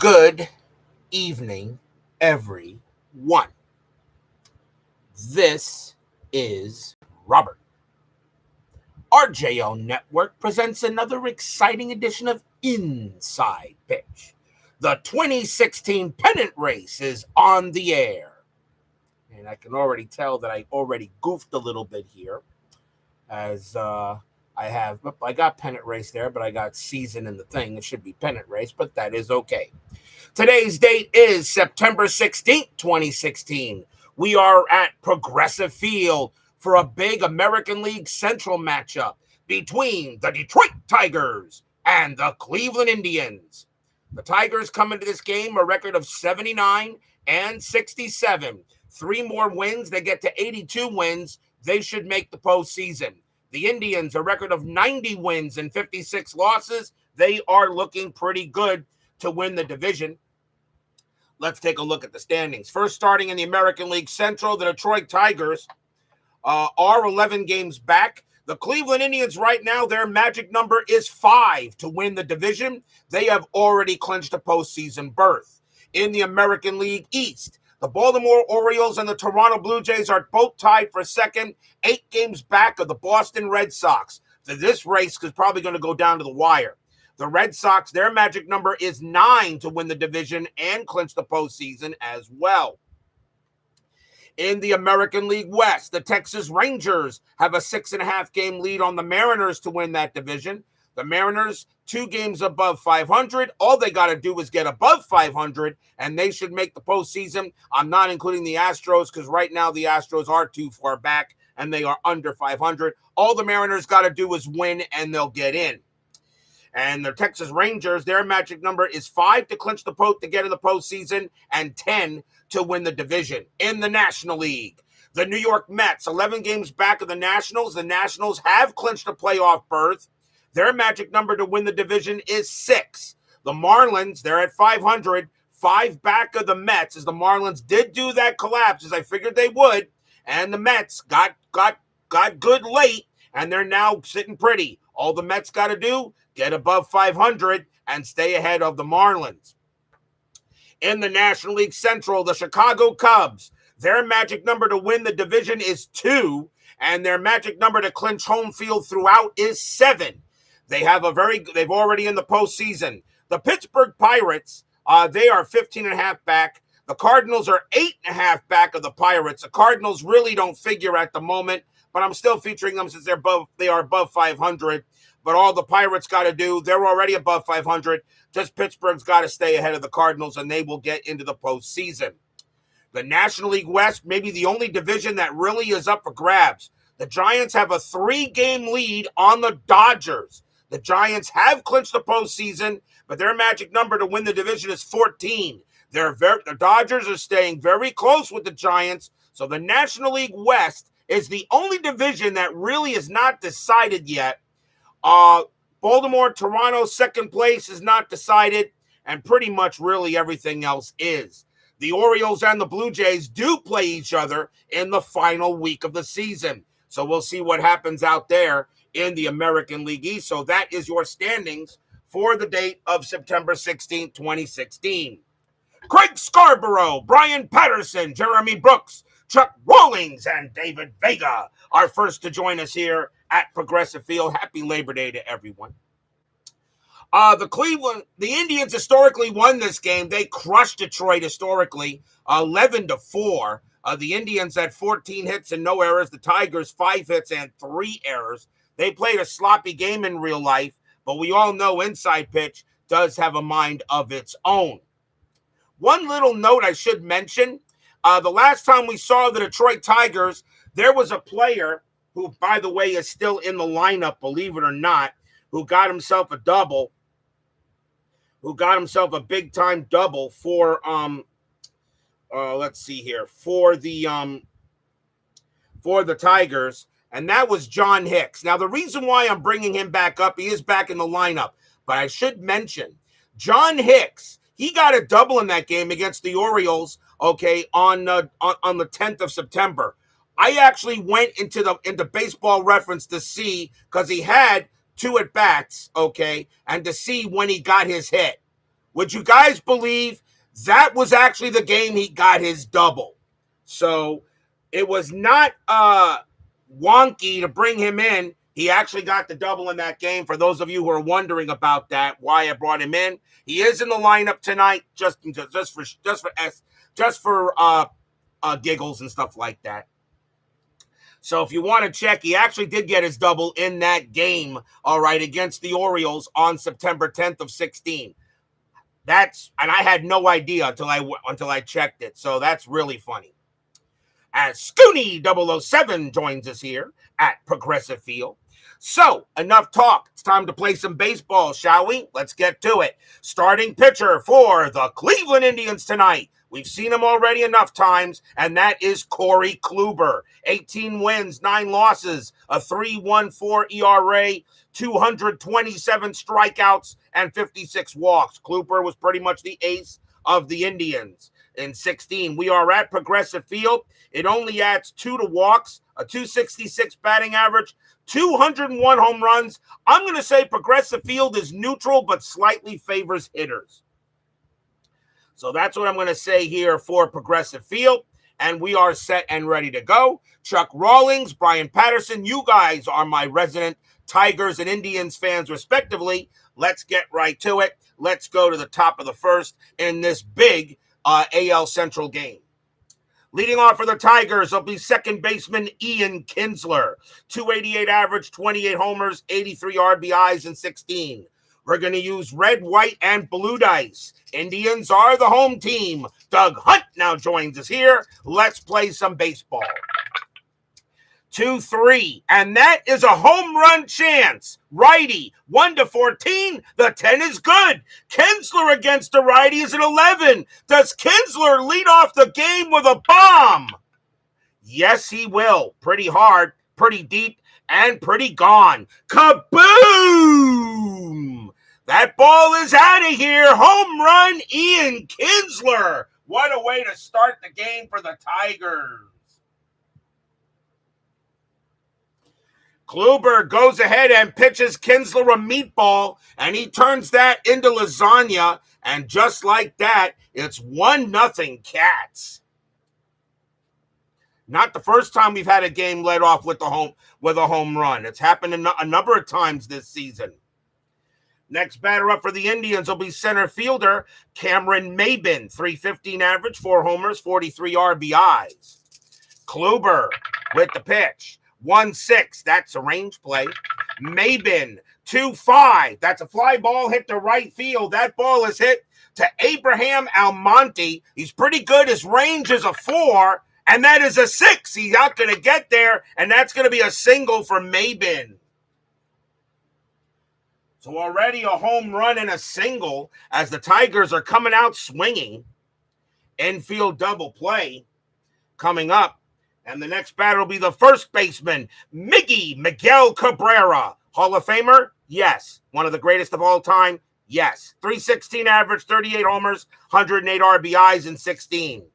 Good evening, everyone. This is Robert. RJO Network presents another exciting edition of Inside Pitch. The 2016 Pennant race is on the air. And I can already tell that I already goofed a little bit here as I got Pennant race there, but I got season in the thing. It should be Pennant race, but that is okay. Today's date is September 16th, 2016. We are at Progressive Field for a big American League Central matchup between the Detroit Tigers and the Cleveland Indians. The Tigers come into this game a record of 79 and 67. 3 more wins, they get to 82 wins. They should make the postseason. The Indians, a record of 90 wins and 56 losses. They are looking pretty good to win the division. Let's take a look at the standings. First, starting in the American League Central, the Detroit Tigers are 11 games back. The Cleveland Indians right now, their magic number is 5 to win the division. They have already clinched a postseason berth. In the American League East, the Baltimore Orioles and the Toronto Blue Jays are both tied for second, 8 games back of the Boston Red Sox. So this race is probably going to go down to the wire. The Red Sox, their magic number is 9 to win the division and clinch the postseason as well. In the American League West, the Texas Rangers have a 6.5 game lead on the Mariners to win that division. The Mariners, 2 games above 500. All they got to do is get above 500, and they should make the postseason. I'm not including the Astros because right now the Astros are too far back, and they are under 500. All the Mariners got to do is win, and they'll get in. And the Texas Rangers, their magic number is 5 to clinch the to get in the postseason and 10 to win the division. In the National League, the New York Mets, 11 games back of the Nationals. The Nationals have clinched a playoff berth. Their magic number to win the division is 6. The Marlins, they're at 500, 5 back of the Mets, as the Marlins did do that collapse, as I figured they would. And the Mets got good late, and they're now sitting pretty. All the Mets got to do, get above 500 and stay ahead of the Marlins. In the National League Central, the Chicago Cubs, their magic number to win the division is 2, and their magic number to clinch home field throughout is 7. They've already in the postseason. The Pittsburgh Pirates, they are 15.5 back. The Cardinals are 8.5 back of the Pirates. The Cardinals really don't figure at the moment, but I'm still featuring them since they are above 500. But all the Pirates got to do, they're already above 500. Just Pittsburgh's got to stay ahead of the Cardinals, and they will get into the postseason. The National League West, maybe the only division that really is up for grabs. The Giants have a 3-game lead on the Dodgers. The Giants have clinched the postseason, but their magic number to win the division is 14. The Dodgers are staying very close with the Giants, so the National League West is the only division that really is not decided yet. Baltimore, Toronto, second place is not decided, and pretty much really everything else is. The Orioles and the Blue Jays do play each other in the final week of the season, so we'll see what happens out there in the American League East. So that is your standings for the date of September 16, 2016. Craig Scarborough, Brian Patterson, Jeremy Brooks, Chuck Rawlings, and David Vega are first to join us here at Progressive Field. Happy Labor Day to everyone. The Indians historically won this game. They crushed Detroit historically, 11-4. The Indians had 14 hits and no errors. The Tigers, 5 hits and 3 errors. They played a sloppy game in real life, but we all know Inside Pitch does have a mind of its own. One little note I should mention, the last time we saw the Detroit Tigers, there was a player who, by the way, is still in the lineup, believe it or not, who got himself a double, who got himself a big-time double for, let's see here, for the Tigers, and that was John Hicks. Now, the reason why I'm bringing him back up, he is back in the lineup, but I should mention, John Hicks, he got a double in that game against the Orioles, okay, on the 10th of September. I actually went into Baseball Reference to see, because he had 2 at-bats, okay, and to see when he got his hit. Would you guys believe that was actually the game he got his double? So it was not wonky to bring him in. He actually got the double in that game. For those of you who are wondering about that, why I brought him in, he is in the lineup tonight, just for giggles and stuff like that. So if you want to check, he actually did get his double in that game, all right, against the Orioles on September 10th of 16. And I had no idea until I checked it. So that's really funny. As Scooney 007 joins us here at Progressive Field. So, enough talk. It's time to play some baseball, shall we? Let's get to it. Starting pitcher for the Cleveland Indians tonight. We've seen him already enough times, and that is Corey Kluber. 18 wins, 9 losses, a 3.14 ERA, 227 strikeouts, and 56 walks. Kluber was pretty much the ace of the Indians. In 16, we are at Progressive Field. It only adds 2 to walks, a 266 batting average, 201 home runs. I'm going to say Progressive Field is neutral, but slightly favors hitters. So that's what I'm going to say here for Progressive Field. And we are set and ready to go. Chuck Rawlings, Brian Patterson, you guys are my resident Tigers and Indians fans, respectively. Let's get right to it. Let's go to the top of the first in this big AL Central game. Leading off for the Tigers will be second baseman Ian Kinsler. 288 average, 28 homers, 83 RBIs, and 16. We're going to use red, white, and blue dice. Indians are the home team. Doug Hunt now joins us here. Let's play some baseball. 2-3, and that is a home run chance. Righty, 1-14. The 10 is good. Kinsler against the righty is an 11. Does Kinsler lead off the game with a bomb? Yes, he will. Pretty hard, pretty deep, and pretty gone. Kaboom! That ball is out of here. Home run, Ian Kinsler. What a way to start the game for the Tigers. Kluber goes ahead and pitches Kinsler a meatball, and he turns that into lasagna, and just like that, it's 1-0 Cats. Not the first time we've had a game led off with a home run. It's happened a number of times this season. Next batter up for the Indians will be center fielder Cameron Maybin. 315 average, 4 homers, 43 RBIs. Kluber with the pitch. 1-6, that's a range play. Maybin, 2-5, that's a fly ball hit to right field. That ball is hit to Abraham Almonte. He's pretty good. His range is a 4, and that is a 6. He's not going to get there, and that's going to be a single for Maybin. So already a home run and a single as the Tigers are coming out swinging. Infield double play coming up. And the next batter will be the first baseman, Miguel Cabrera. Hall of Famer? Yes. One of the greatest of all time? Yes. 316 average, 38 homers, 108 RBIs, and 16.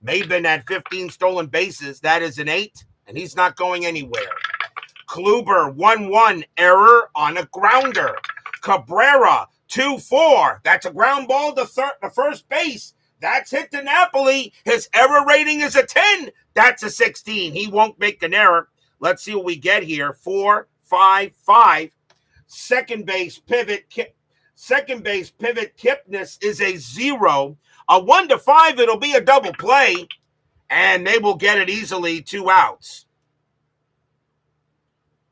Maybin had 15 stolen bases. That is an 8, and he's not going anywhere. Kluber, 1-1, error on a grounder. Cabrera, 2-4. That's a ground ball to first base. That's hit to Napoli. His error rating is a 10. That's a 16. He won't make an error. Let's see what we get here. 4-5-5. Second base pivot Kipnis is a 0. A 1-5, it'll be a double play, and they will get it easily. 2 outs.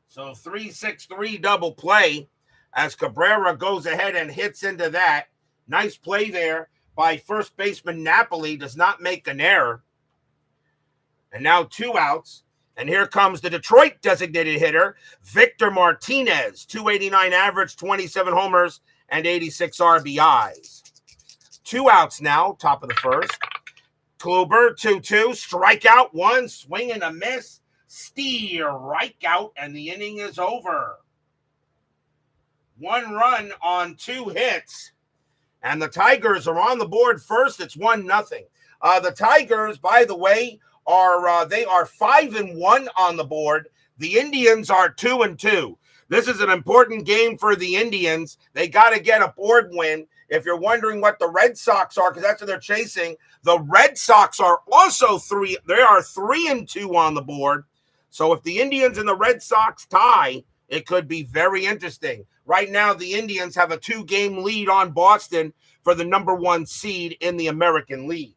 So 3-6-3 double play as Cabrera goes ahead and hits into that. Nice play there by first baseman Napoli. Does not make an error. And now 2 outs. And here comes the Detroit designated hitter, Victor Martinez. 289 average, 27 homers, and 86 RBIs. 2 outs now, top of the first. Kluber, 2-2, strikeout, 1, swing and a miss. Strike out, and the inning is over. 1 run on 2 hits. And the Tigers are on the board first. It's 1-0. The Tigers, by the way, are 5-1 on the board. The Indians are 2-2. This is an important game for the Indians. They got to get a board win. If you're wondering what the Red Sox are, because that's what they're chasing, the Red Sox are also 3. They are 3-2 on the board. So if the Indians and the Red Sox tie, it could be very interesting. Right now, the Indians have a 2-game lead on Boston for the number 1 seed in the American League.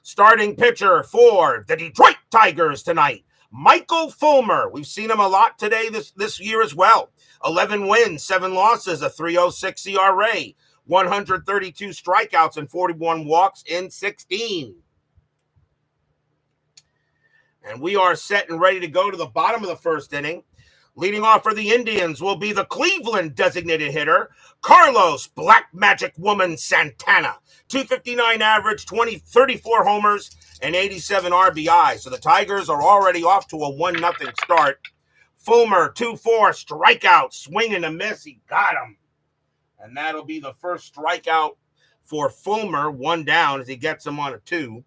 Starting pitcher for the Detroit Tigers tonight, Michael Fulmer. We've seen him a lot today this year as well. 11 wins, 7 losses, a 3.06 ERA, 132 strikeouts, and 41 walks in 16. And we are set and ready to go to the bottom of the first inning. Leading off for the Indians will be the Cleveland designated hitter, Carlos Black Magic Woman Santana. 259 average, 34 homers, and 87 RBI. So the Tigers are already off to a 1-0 start. Fulmer, 2-4, strikeout, swing and a miss. He got him. And that'll be the first strikeout for Fulmer, 1 down as he gets him on a 2.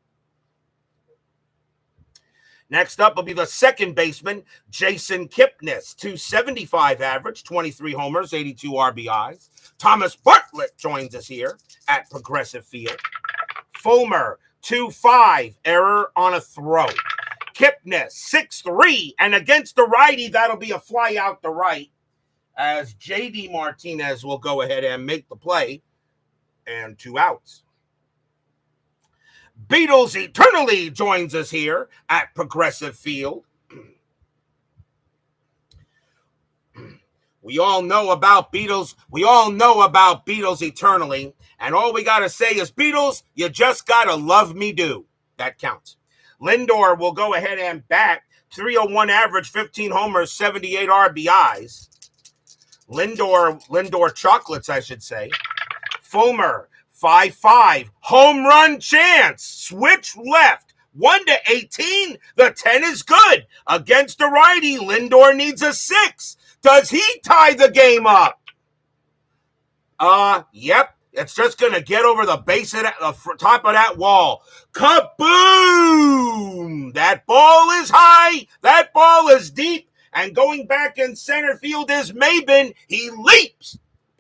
Next up will be the second baseman, Jason Kipnis, 275 average, 23 homers, 82 RBIs. Thomas Bartlett joins us here at Progressive Field. Fulmer, 2-5, error on a throw. Kipnis, 6-3, and against the righty, that'll be a fly out the right as J.D. Martinez will go ahead and make the play, and 2 outs. Beatles Eternally joins us here at Progressive Field. We all know about Beatles. We all know about Beatles Eternally. And all we got to say is, Beatles, you just got to love me do. That counts. Lindor will go ahead and bat. 301 average, 15 homers, 78 RBIs. Lindor chocolates, I should say. Fulmer, 5-5, home run chance, switch left, 1-18, the 10 is good. Against the righty, Lindor needs a 6. Does he tie the game up? Yep, it's just going to get over the base of the top of that wall. Kaboom! That ball is high, that ball is deep, and going back in center field is Maben. He leaps.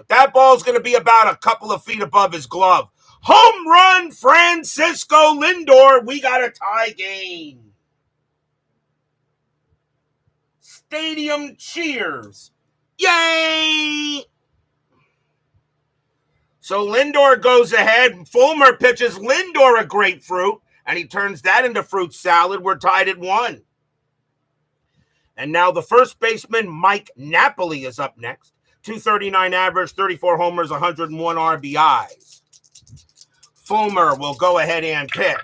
That ball's going to be about a couple of feet above his glove. Home run, Francisco Lindor. We got a tie game. Stadium cheers. Yay! So Lindor goes ahead. Fulmer pitches Lindor a grapefruit, and he turns that into fruit salad. We're tied at 1. And now the first baseman, Mike Napoli, is up next. 239 average, 34 homers, 101 RBIs. Fulmer will go ahead and pitch.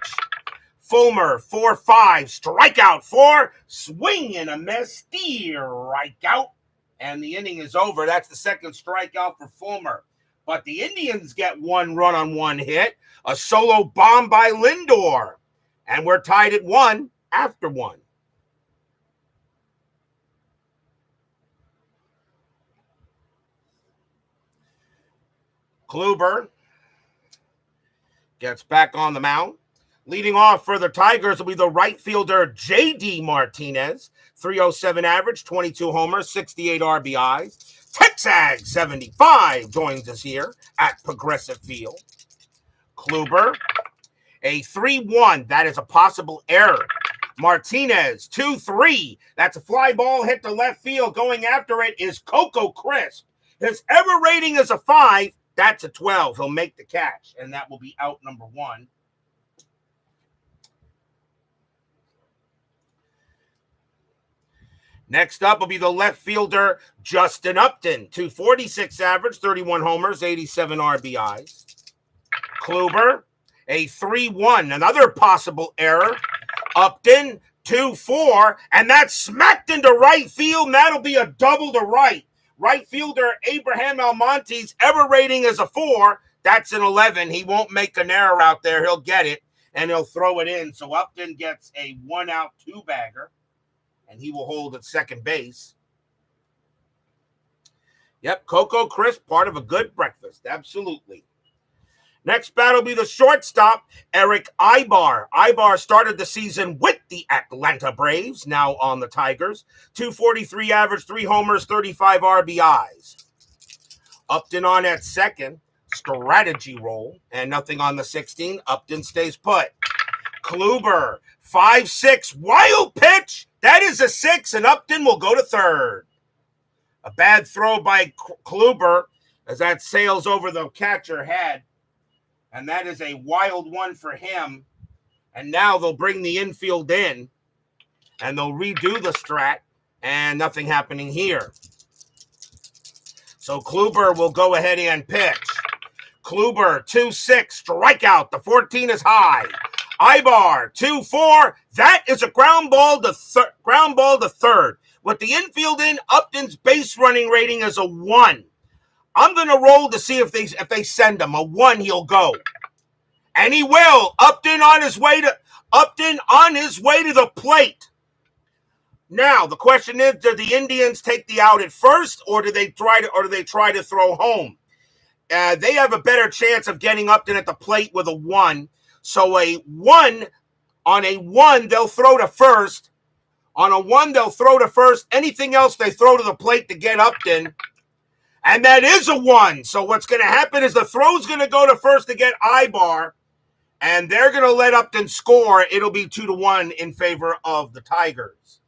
Fulmer, 4-5, strikeout 4, swing and a miss, strikeout. And the inning is over. That's the second strikeout for Fulmer. But the Indians get 1 run on 1 hit, a solo bomb by Lindor. And we're tied at 1 after 1. Kluber gets back on the mound. Leading off for the Tigers will be the right fielder, J.D. Martinez. 307 average, 22 homers, 68 RBIs. Texag 75 joins us here at Progressive Field. Kluber, a 3-1. That is a possible error. Martinez, 2-3. That's a fly ball hit to left field. Going after it is Coco Crisp. His ever rating is a 5. That's a 12. He'll make the catch, and that will be out number 1. Next up will be the left fielder, Justin Upton. 246 average, 31 homers, 87 RBIs. Kluber, a 3-1. Another possible error. Upton, 2-4, and that's smacked into right field, and that'll be a double to right. Right fielder Abraham Almonte's ever rating is a 4. That's an 11. He won't make an error out there. He'll get it, and he'll throw it in. So Upton gets a 1-out 2-bagger, and he will hold at second base. Yep, Coco Crisp, part of a good breakfast. Absolutely. Next batter will be the shortstop, Eric Ibar. Ibar started the season with the Atlanta Braves, now on the Tigers. 243 average, 3 homers, 35 RBIs. Upton on at second, strategy roll, and nothing on the 16. Upton stays put. Kluber, 5-6, wild pitch. That is a 6, and Upton will go to third. A bad throw by Kluber as that sails over the catcher head. And that is a wild one for him. And now they'll bring the infield in. And they'll redo the strat. And nothing happening here. So Kluber will go ahead and pitch. Kluber, 2-6, strikeout. The 14 is high. Ibar, 2-4. That is a ground ball to third. With the infield in, Upton's base running rating is a 1. I'm going to roll to see if they send him. A 1, he'll go. And he will. Upton on his way to the plate. Now, the question is, do the Indians take the out at first, or do they try to throw home? They have a better chance of getting Upton at the plate with a 1. So on a 1, they'll throw to first. On a 1, they'll throw to first. Anything else, they throw to the plate to get Upton. And that is a 1. So what's going to happen is the throw's going to go to first to get Ibar, and they're going to let Upton score. It'll be 2-1 in favor of the Tigers.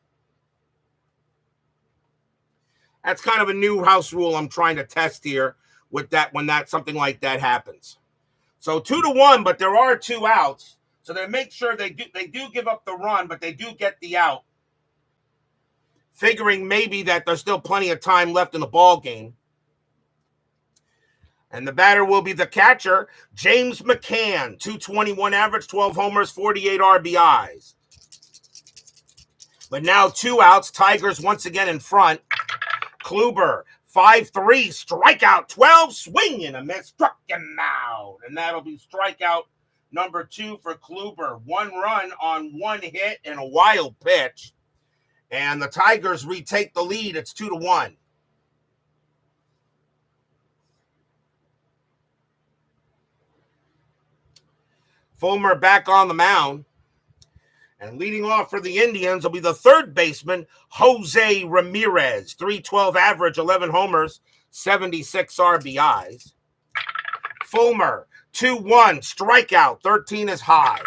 That's kind of a new house rule I'm trying to test here with that when something like that happens. So 2-1, but there are 2 outs. So they make sure they do give up the run, but they do get the out, figuring maybe that there's still plenty of time left in the ball game. And the batter will be the catcher, James McCann, 221 average, 12 homers, 48 RBIs. But now 2 outs, Tigers once again in front. Kluber, 5-3, strikeout, 12, swing and a miss, struck him out. And that'll be strikeout number 2 for Kluber. 1 run on 1 hit and a wild pitch. And the Tigers retake the lead. It's 2-1. Fulmer back on the mound. And leading off for the Indians will be the third baseman, Jose Ramirez. 312 average, 11 homers, 76 RBIs. Fulmer, 2-1, strikeout, 13 is high.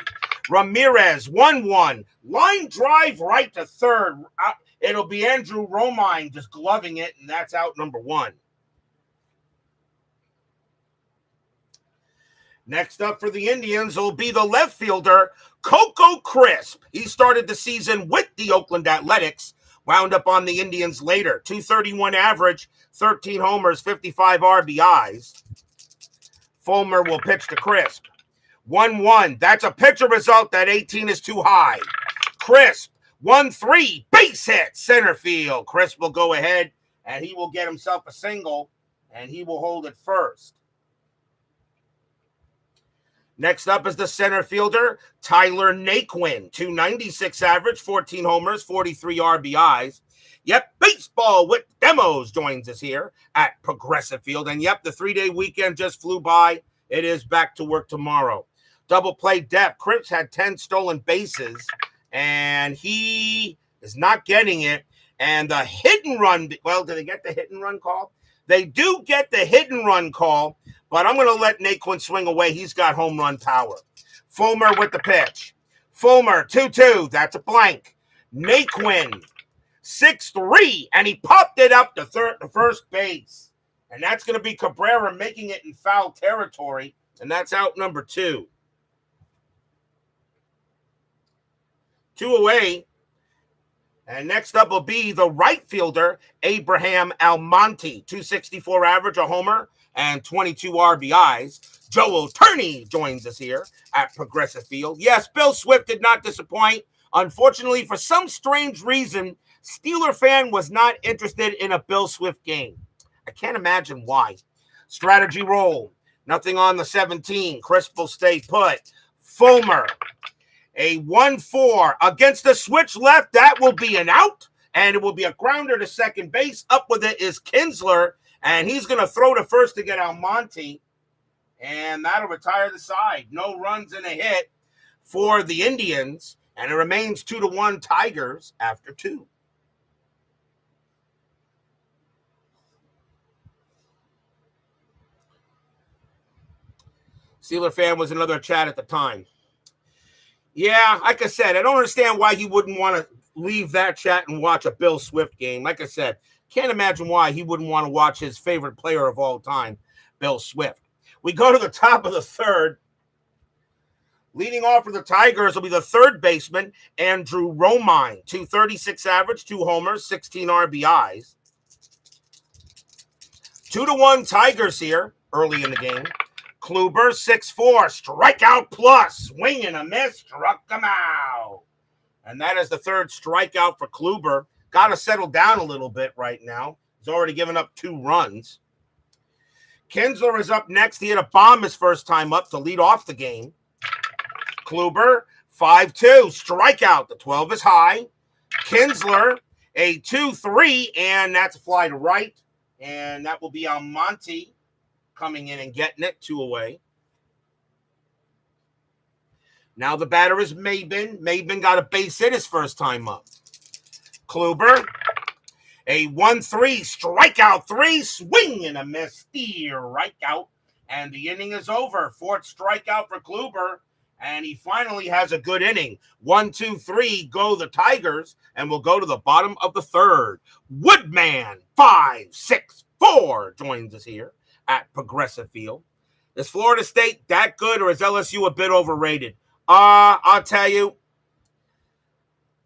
Ramirez, 1-1, line drive right to third. It'll be Andrew Romine just gloving it, and that's out number 1. Next up for the Indians will be the left fielder, Coco Crisp. He started the season with the Oakland Athletics, wound up on the Indians later. 231 average, 13 homers, 55 RBIs. Fulmer will pitch to Crisp. 1-1. That's a pitcher result. That 18 is too high. Crisp, 1-3, base hit, center field. Crisp will go ahead, and he will get himself a single, and he will hold it first. Next up is the center fielder, Tyler Naquin. 296 average, 14 homers, 43 RBIs. Yep, Baseball with Demos joins us here at Progressive Field. And yep, the 3-day weekend just flew by. It is back to work tomorrow. Double play depth. Crisp had 10 stolen bases, and he is not getting it. And the hit and run, well, did they get the hit and run call? They do get the hit and run call, but I'm going to let Naquin swing away. He's got home run power. Fulmer with the pitch. Fulmer, 2-2. That's a blank. Naquin, 6-3, and he popped it up to first base. And that's going to be Cabrera making it in foul territory, and that's out number 2. 2 away. And next up will be the right fielder, Abraham Almonte. 264 average, a homer, and 22 RBIs. Joe Oterney joins us here at Progressive Field. Yes, Bill Swift did not disappoint. Unfortunately, for some strange reason, Steeler fan was not interested in a Bill Swift game. I can't imagine why. Strategy roll. Nothing on the 17. Crisp will stay put. Fulmer. A 1-4 against the switch left. That will be an out, and it will be a grounder to second base. Up with it is Kinsler, and he's going to throw to first to get Almonte. And that'll retire the side. No runs and a hit for the Indians. And it remains 2-1 Tigers after 2. Steeler fan was another chat at the time. Yeah, like I said, I don't understand why he wouldn't want to leave that chat and watch a Bill Swift game. Like I said, can't imagine why he wouldn't want to watch his favorite player of all time, Bill Swift. We go to the top of the third. Leading off for the Tigers will be the third baseman, Andrew Romine. 236 average, 2 homers, 16 RBIs. 2-1 Tigers here early in the game. Kluber, 6'4", strikeout plus. Swing and a miss, struck him out. And that is the third strikeout for Kluber. Got to settle down a little bit right now. He's already given up 2 runs. Kinsler is up next. He had a bomb his first time up to lead off the game. Kluber, 5-2, strikeout. The 12 is high. Kinsler, a 2-3, and that's a fly to right. And that will be Almonte coming in and getting it, 2 away. Now the batter is Maben. Maben got a base hit his first time up. Kluber, a 1-3, strikeout 3, swing and a miss, steer right out. And the inning is over. 4th strikeout for Kluber. And he finally has a good inning. 1, 2, 3, go the Tigers. And we'll go to the bottom of the third. Woodman, 5-6-4, joins us here at Progressive Field. Is Florida State that good, or is LSU a bit overrated? I'll tell you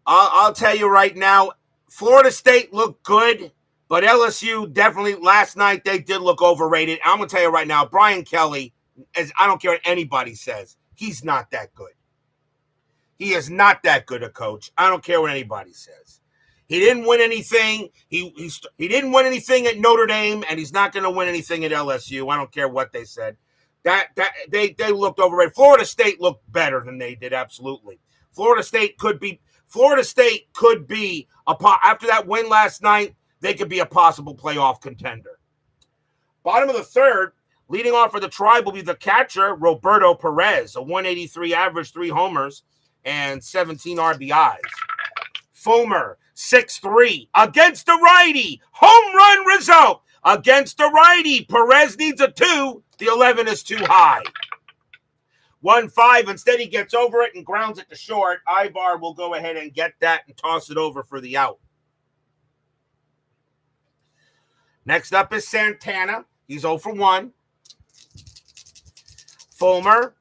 right now, Florida State looked good, but LSU definitely last night they did look overrated. I'm gonna tell you right now, Brian Kelly, I don't care what anybody says, he's not that good. He is not that good a coach. I don't care what anybody says. He didn't win anything. He didn't win anything at Notre Dame, and he's not going to win anything at LSU. I don't care what they said. They looked overrated. Florida State looked better than they did, absolutely. Florida State could be after that win last night, they could be a possible playoff contender. Bottom of the third, leading off for the Tribe will be the catcher, Roberto Perez, a 183 average, 3 homers, and 17 RBIs. Fulmer, 6'3", against the righty. Home run result against the righty. Perez needs a 2. The 11 is too high. 1-5. Instead, he gets over it and grounds it to short. Ibar will go ahead and get that and toss it over for the out. Next up is Santana. He's 0 for 1. Fulmer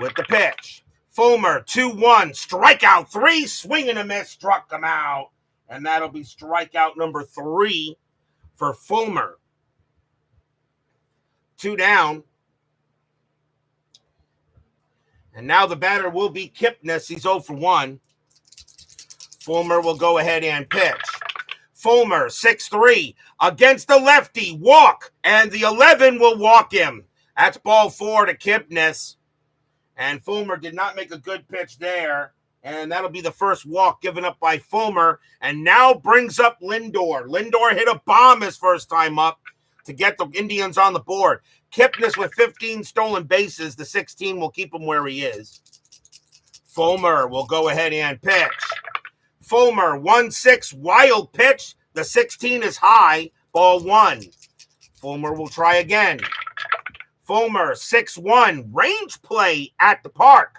with the pitch. Fulmer, 2-1, strikeout 3, swing and a miss, struck him out. And that'll be strikeout number 3 for Fulmer. 2 down. And now the batter will be Kipnis. He's 0 for 1. Fulmer will go ahead and pitch. Fulmer, 6'3", against the lefty, walk, and the 11 will walk him. That's ball 4 to Kipnis. And Fulmer did not make a good pitch there. And that'll be the first walk given up by Fulmer. And now brings up Lindor. Lindor hit a bomb his first time up to get the Indians on the board. Kipnis with 15 stolen bases. The 16 will keep him where he is. Fulmer will go ahead and pitch. Fulmer, 1-6, wild pitch. The 16 is high. Ball 1. Fulmer will try again. Fulmer, 6-1, range play at the park.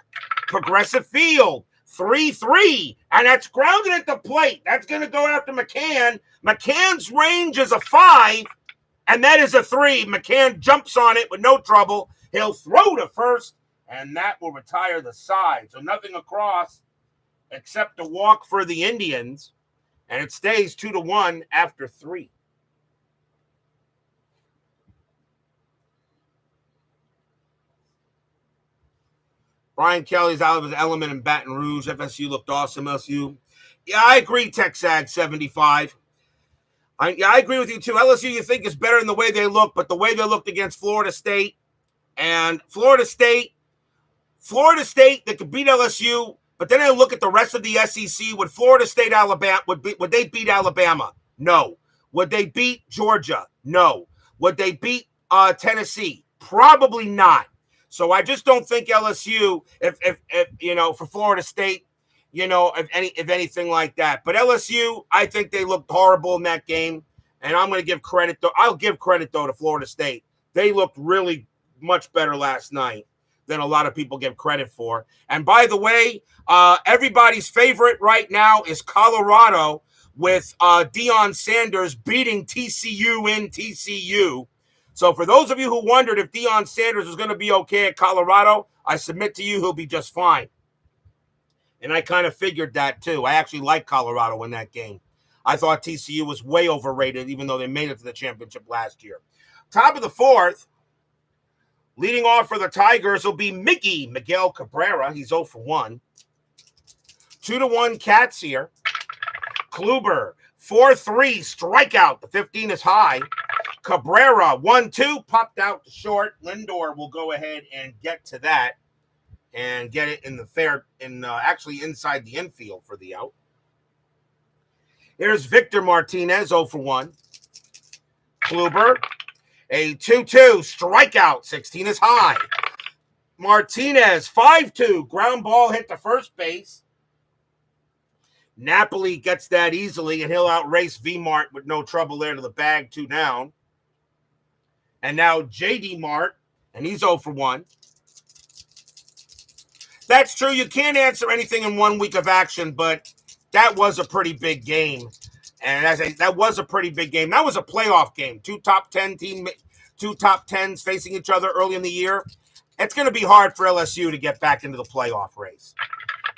Progressive Field, 3-3, and that's grounded at the plate. That's going to go after McCann. McCann's range is a 5, and that is a 3. McCann jumps on it with no trouble. He'll throw to first, and that will retire the side. So nothing across except a walk for the Indians, and it stays 2-1 after 3. Brian Kelly's out of his element in Baton Rouge. FSU looked awesome. LSU. Yeah, I agree, Texag 75. I agree with you, too. LSU, you think, is better in the way they look, but the way they looked against Florida State, and Florida State, they could beat LSU, but then I look at the rest of the SEC. Would Florida State, Alabama, would they beat Alabama? No. Would they beat Georgia? No. Would they beat Tennessee? Probably not. So I just don't think LSU, if for Florida State, if anything like that. But LSU, I think they looked horrible in that game, and I'm going to give credit. I'll give credit though to Florida State. They looked really much better last night than a lot of people give credit for. And by the way, everybody's favorite right now is Colorado with Deion Sanders beating TCU in TCU. So for those of you who wondered if Deion Sanders was going to be okay at Colorado, I submit to you he'll be just fine. And I kind of figured that too. I actually liked Colorado in that game. I thought TCU was way overrated, even though they made it to the championship last year. Top of the fourth, leading off for the Tigers will be Miguel Cabrera. He's 0 for 1. 2-1 Cats here. Kluber, 4-3 strikeout. The 15 is high. Cabrera, 1-2, popped out to short. Lindor will go ahead and get to that and get it in the actually inside the infield for the out. Here's Victor Martinez, 0 for 1. Kluber, a 2-2 strikeout. 16 is high. Martinez, 5-2, ground ball hit to first base. Napoli gets that easily, and he'll outrace V-Mart with no trouble there to the bag, 2 down. And now J.D. Mart, and he's 0 for 1. That's true. You can't answer anything in 1 week of action, but that was a pretty big game. And that was a pretty big game. That was a playoff game. 2 top 10s facing each other early in the year. It's going to be hard for LSU to get back into the playoff race.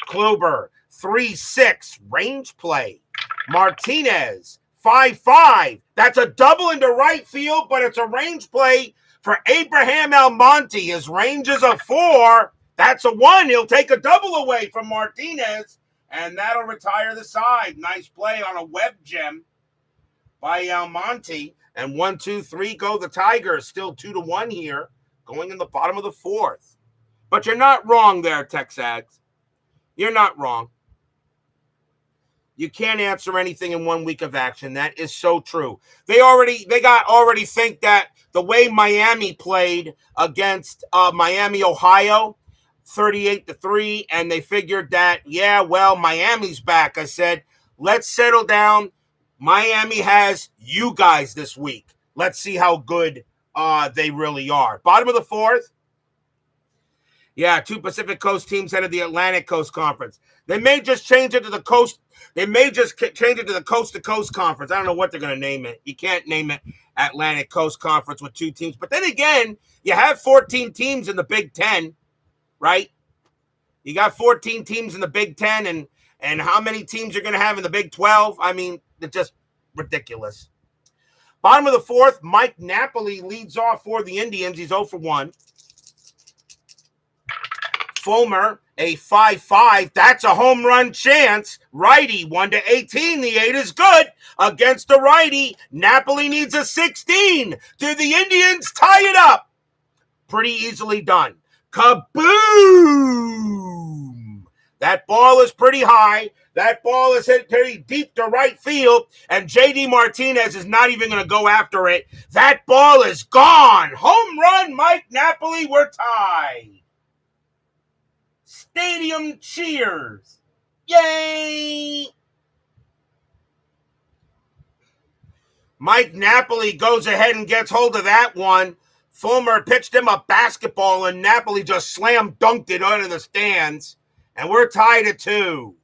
Kluber, 3-6, range play. Martinez, 5-5. That's a double into right field, but it's a range play for Abraham Almonte. His range is a 4. That's a 1. He'll take a double away from Martinez, and that'll retire the side. Nice play on a web gem by Almonte. And 1, 2, 3 go the Tigers. Still 2-1 here, going in the bottom of the fourth. But you're not wrong there, Texags. You're not wrong. You can't answer anything in 1 week of action. That is so true. They already think that the way Miami played against Miami, Ohio, 38-3, and they figured that, Miami's back. I said, let's settle down. Miami has you guys this week. Let's see how good they really are. Bottom of the fourth. Yeah, 2 Pacific Coast teams headed the Atlantic Coast Conference. They may just change it to the coast. They may just change it to the Coast to Coast Conference. I don't know what they're going to name it. You can't name it Atlantic Coast Conference with 2 teams. But then again, you have 14 teams in the Big Ten, right? You got 14 teams in the Big Ten, and how many teams you're going to have in the Big 12? I mean, it's just ridiculous. Bottom of the fourth, Mike Napoli leads off for the Indians. He's 0 for 1. Fulmer, a 5-5. That's a home run chance. Righty, 1-18. The 8 is good against the righty. Napoli needs a 16. Do the Indians tie it up? Pretty easily done. Kaboom! That ball is pretty high. That ball is hit pretty deep to right field, and J.D. Martinez is not even going to go after it. That ball is gone. Home run, Mike Napoli. We're tied. Stadium cheers. Yay! Mike Napoli goes ahead and gets hold of that one. Fulmer pitched him a basketball, and Napoli just slam dunked it out of the stands. And we're tied at 2.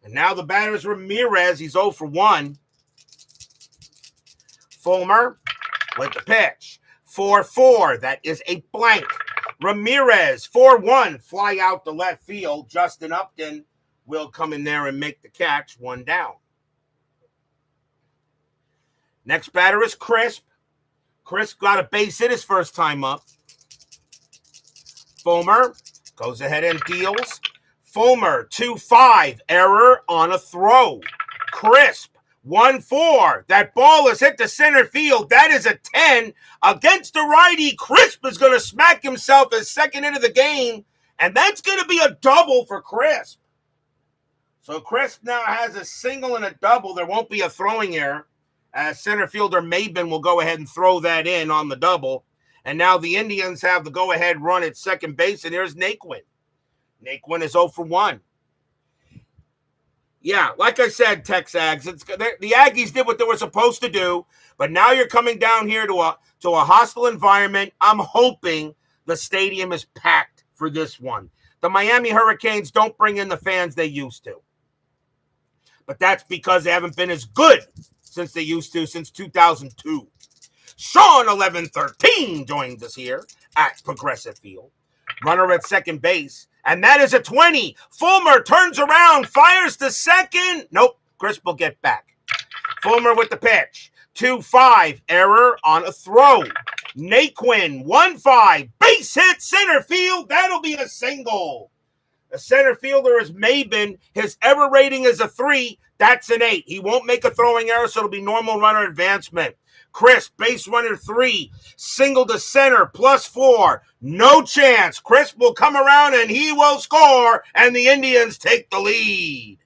And now the batter's Ramirez. He's 0 for 1. Fulmer with the pitch. 4-4. That is a blank. Ramirez, 4-1. Fly out to left field. Justin Upton will come in there and make the catch. 1 down. Next batter is Crisp. Crisp got a base hit his first time up. Fulmer goes ahead and deals. Fulmer, 2-5. Error on a throw. Crisp, 1-4. That ball is hit to center field. That is a 10. Against the righty, Crisp is going to smack himself his second hit of the game, and that's going to be a double for Crisp. So Crisp now has a single and a double. There won't be a throwing error, as center fielder Maben will go ahead and throw that in on the double. And now the Indians have the go-ahead run at second base, and here's Naquin. Naquin is 0 for 1. Yeah, like I said, Texags, the Aggies did what they were supposed to do, but now you're coming down here to a hostile environment. I'm hoping the stadium is packed for this one. The Miami Hurricanes don't bring in the fans they used to, but that's because they haven't been as good since they used to since 2002. Sean 1113 joins us here at Progressive Field. Runner at second base. And that is a 20. Fulmer turns around, fires to second. Nope, Crisp will get back. Fulmer with the pitch. 2-5, error on a throw. Naquin, 1-5, base hit center field. That'll be a single. The center fielder is Maben. His error rating is a 3. That's an 8. He won't make a throwing error, so it'll be normal runner advancement. Crisp, base runner 3, single to center, +4. No chance. Crisp will come around and he will score, and the Indians take the lead.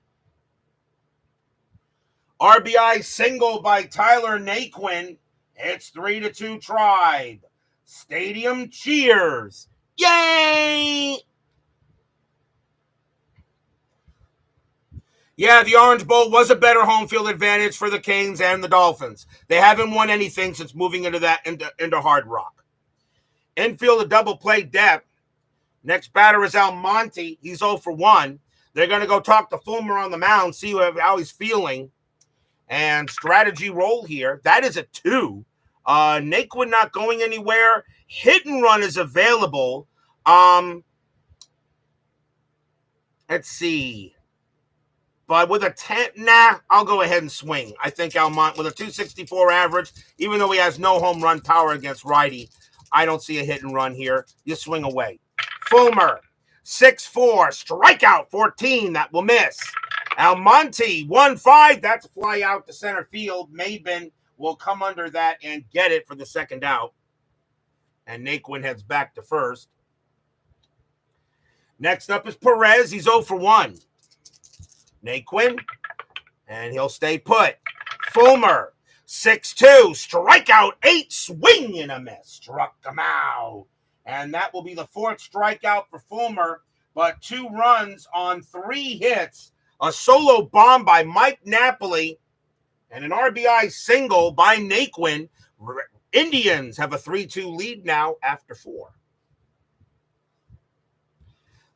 RBI single by Tyler Naquin. It's 3-2 Tribe. Stadium cheers. Yay! Yeah, the Orange Bowl was a better home field advantage for the Canes and the Dolphins. They haven't won anything since moving into Hard Rock. Infield a double play depth. Next batter is Almonte. He's 0 for 1. They're going to go talk to Fulmer on the mound, see how he's feeling. And strategy roll here. That is a 2. Naquin not going anywhere. Hit and run is available. Let's see. But with a 10, I'll go ahead and swing. I think Almont, with a 264 average, even though he has no home run power against righty, I don't see a hit and run here. You swing away. Fulmer, 6-4, strikeout 14, that will miss. Almonte, 1-5, that's a fly out to center field. Maben will come under that and get it for the second out. And Naquin heads back to first. Next up is Perez. He's 0 for 1. Naquin, and he'll stay put. Fulmer, 6-2, strikeout 8, swing and a miss. Struck him out. And that will be the 4th strikeout for Fulmer, but 2 runs on 3 hits, a solo bomb by Mike Napoli, and an RBI single by Naquin. Indians have a 3-2 lead now after 4.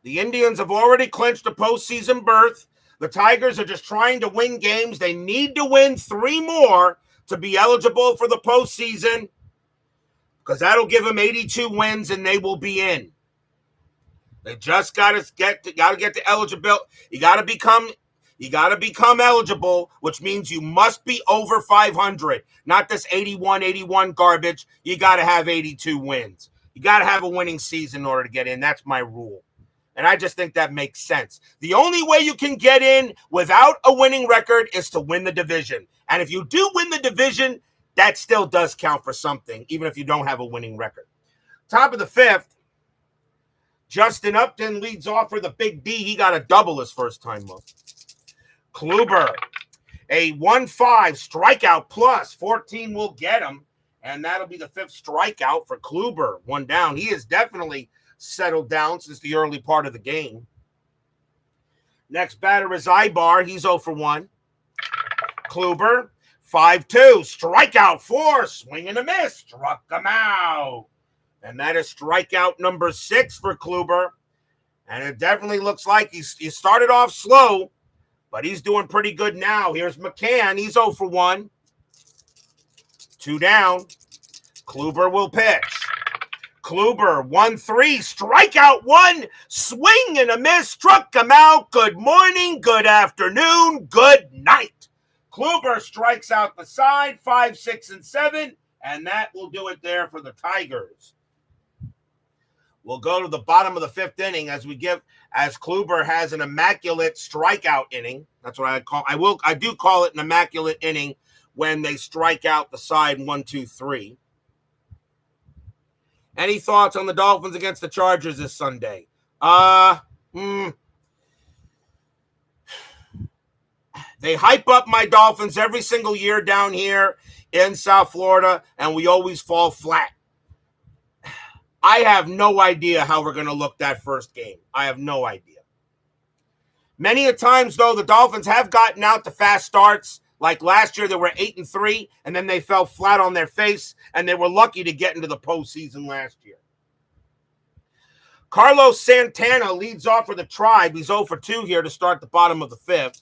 The Indians have already clinched a postseason berth. The Tigers are just trying to win games. They need to win 3 more to be eligible for the postseason, because that'll give them 82 wins and they will be in. They just got to get to eligibility. You got to become eligible, which means you must be over 500. Not this 81 garbage. You got to have 82 wins. You got to have a winning season in order to get in. That's my rule. And I just think that makes sense. The only way you can get in without a winning record is to win the division. And if you do win the division, that still does count for something, even if you don't have a winning record. Top of the 5th, Justin Upton leads off for the Big D. He got a double his first time up. Kluber, a 1-5 strikeout plus 14 will get him. And that'll be the 5th strikeout for Kluber. 1 down. He is definitely settled down since the early part of the game. Next batter is Ibar. He's 0 for 1. Kluber, 5-2, strikeout 4, swing and a miss, struck him out. And that is strikeout number 6 for Kluber. And it definitely looks like he started off slow, but he's doing pretty good now. Here's McCann. He's 0 for 1. 2 down. Kluber will pitch. Kluber, 1-3, strikeout 1, swing and a miss, struck him out. Good morning, good afternoon, good night. Kluber strikes out the side, 5, 6, and 7, and that will do it there for the Tigers. We'll go to the bottom of the 5th inning as Kluber has an immaculate strikeout inning. That's what I do call it an immaculate inning when they strike out the side 1, 2, 3. Any thoughts on the Dolphins against the Chargers this Sunday? They hype up my Dolphins every single year down here in South Florida, and we always fall flat. I have no idea how we're going to look that first game. I have no idea. Many a times, though, the Dolphins have gotten out to fast starts. Like last year, they were 8-3, and then they fell flat on their face, and they were lucky to get into the postseason last year. Carlos Santana leads off for the Tribe. He's 0 for 2 here to start the bottom of the fifth.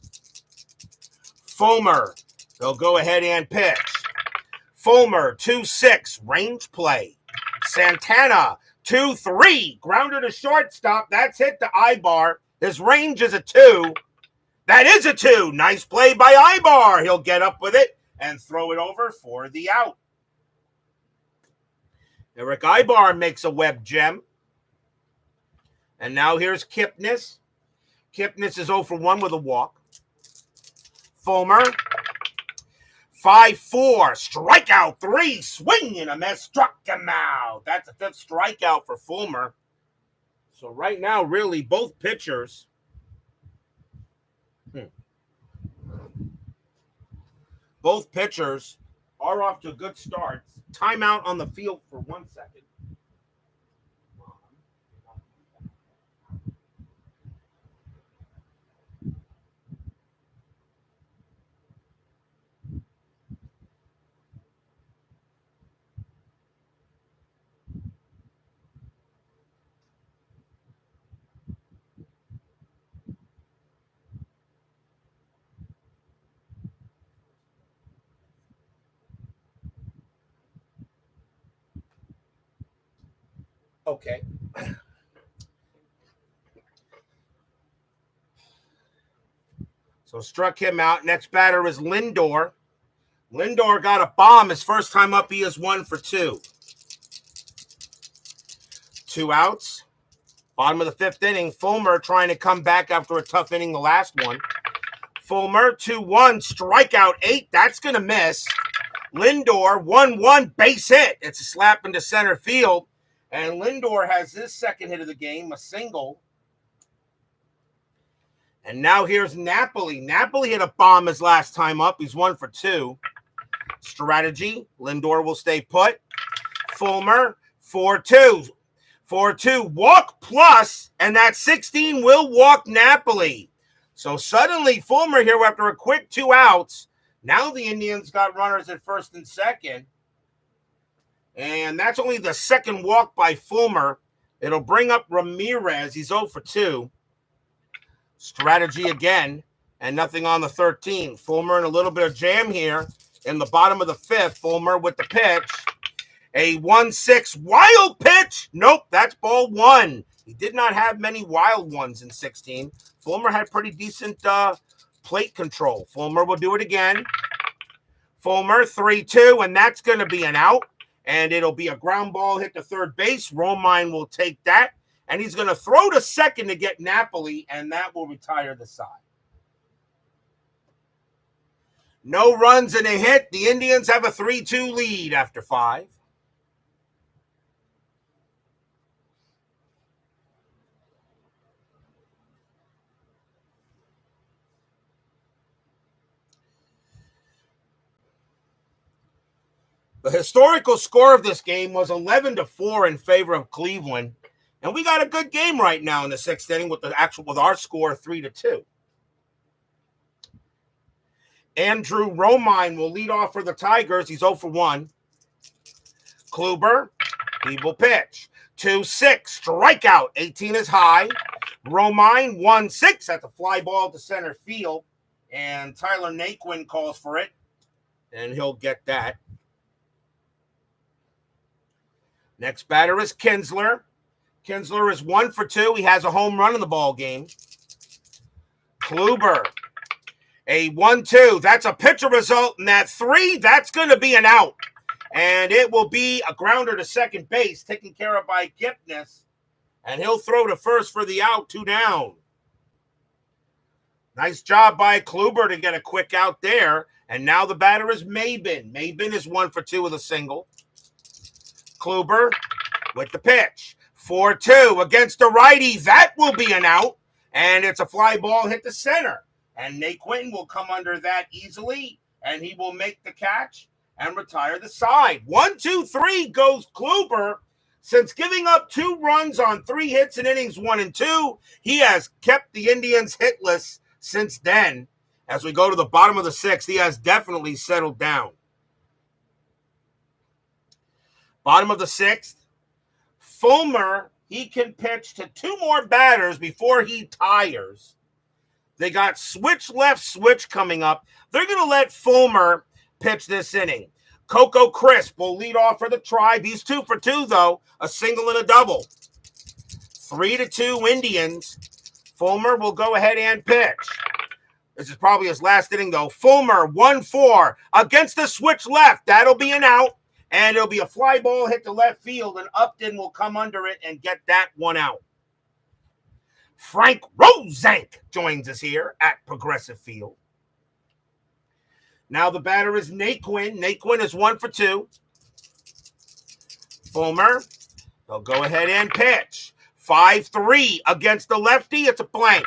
Fulmer, they'll go ahead and pitch. Fulmer, 2-6, range play. Santana, 2-3, grounder to shortstop. That's hit the Ibar. His range is a 2. That is a 2. Nice play by Ibar. He'll get up with it and throw it over for the out. Eric Ibar makes a web gem. And now here's Kipnis. Kipnis is 0 for 1 with a walk. Fulmer, 5-4, strikeout 3, swing and a miss, struck him out. That's a 5th strikeout for Fulmer. So right now, really, both pitchers are off to good starts. Timeout on the field for 1 second. Okay. So struck him out. Next batter is Lindor. Lindor got a bomb. His first time up, he is 1 for 2. 2 outs. Bottom of the 5th inning. Fulmer trying to come back after a tough inning, the last one. Fulmer, 2-1, strikeout 8. That's going to miss. Lindor, 1-1, base hit. It's a slap into center field. And Lindor has his second hit of the game, a single. And now here's Napoli. Napoli hit a bomb his last time up. He's 1 for 2. Strategy, Lindor will stay put. Fulmer, 4-2. 4-2, walk plus, and that 16 will walk Napoli. So suddenly, Fulmer here after a quick 2 outs. Now the Indians got runners at first and second. And that's only the second walk by Fulmer. It'll bring up Ramirez. He's 0 for 2. Strategy again, and nothing on the 13. Fulmer in a little bit of jam here in the bottom of the 5th. Fulmer with the pitch. A 1-6 wild pitch. Nope, that's ball 1. He did not have many wild ones in 16. Fulmer had pretty decent plate control. Fulmer will do it again. Fulmer, 3-2, and that's going to be an out. And it'll be a ground ball hit to third base. Romine will take that. And he's going to throw to second to get Napoli, and that will retire the side. No runs and a hit. The Indians have a 3-2 lead after 5. The historical score of this game was 11-4 in favor of Cleveland. And we got a good game right now in the 6th inning with our score 3-2. Andrew Romine will lead off for the Tigers. He's 0 for 1. Kluber, he will pitch. 2-6, strikeout. 18 is high. Romine, 1-6. That's a fly ball to center field. And Tyler Naquin calls for it. And he'll get that. Next batter is Kinsler. Kinsler is 1 for 2. He has a home run in the ball game. Kluber, a 1-2. That's a pitcher result. And that 3, that's going to be an out. And it will be a grounder to second base, taken care of by Kipnis. And he'll throw to first for the out, 2 down. Nice job by Kluber to get a quick out there. And now the batter is Maben. Maben is 1 for 2 with a single. Kluber with the pitch. 4-2 against the righty. That will be an out. And it's a fly ball hit to center. And Naquin will come under that easily. And he will make the catch and retire the side. 1-2-3 goes Kluber. Since giving up 2 runs on 3 hits in innings 1 and 2, he has kept the Indians hitless since then. As we go to the bottom of the 6th, he has definitely settled down. Bottom of the 6th, Fulmer, he can pitch to 2 more batters before he tires. They got switch left, switch coming up. They're going to let Fulmer pitch this inning. Coco Crisp will lead off for the Tribe. He's 2 for 2, though. A single and a double. 3-2 Indians. Fulmer will go ahead and pitch. This is probably his last inning, though. Fulmer, 1-4 against the switch left. That'll be an out. And it'll be a fly ball hit to left field, and Upton will come under it and get that one out. Frank Rosenk joins us here at Progressive Field. Now the batter is Naquin. Naquin is 1 for 2. Fulmer, they'll go ahead and pitch. 5-3 against the lefty. It's a blank.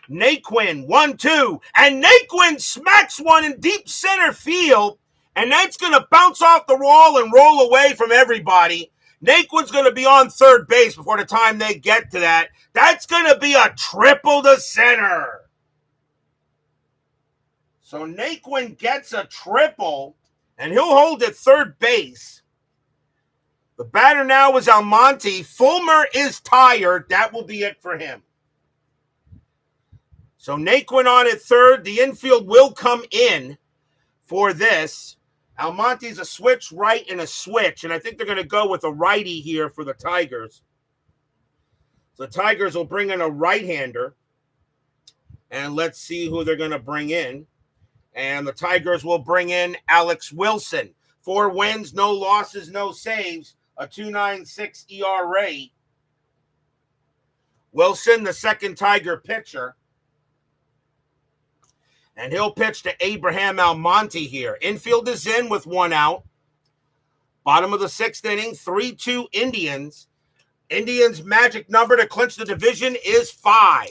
Naquin, 1-2. And Naquin smacks one in deep center field. And that's going to bounce off the wall and roll away from everybody. Naquin's going to be on third base before the time they get to that. That's going to be a triple to center. So Naquin gets a triple, and he'll hold at third base. The batter now is Almonte. Fulmer is tired. That will be it for him. So Naquin on at third. The infield will come in for this. Almonte's a switch right and a switch, and I think they're going to go with a righty here for the Tigers. So the Tigers will bring in a right-hander, and let's see who they're going to bring in. And the Tigers will bring in Alex Wilson. 4 wins, no losses, no saves, a 2.96 ERA. Wilson, the second Tiger pitcher. And he'll pitch to Abraham Almonte here. Infield is in with 1 out. Bottom of the 6th inning, 3-2 Indians. Indians' magic number to clinch the division is 5.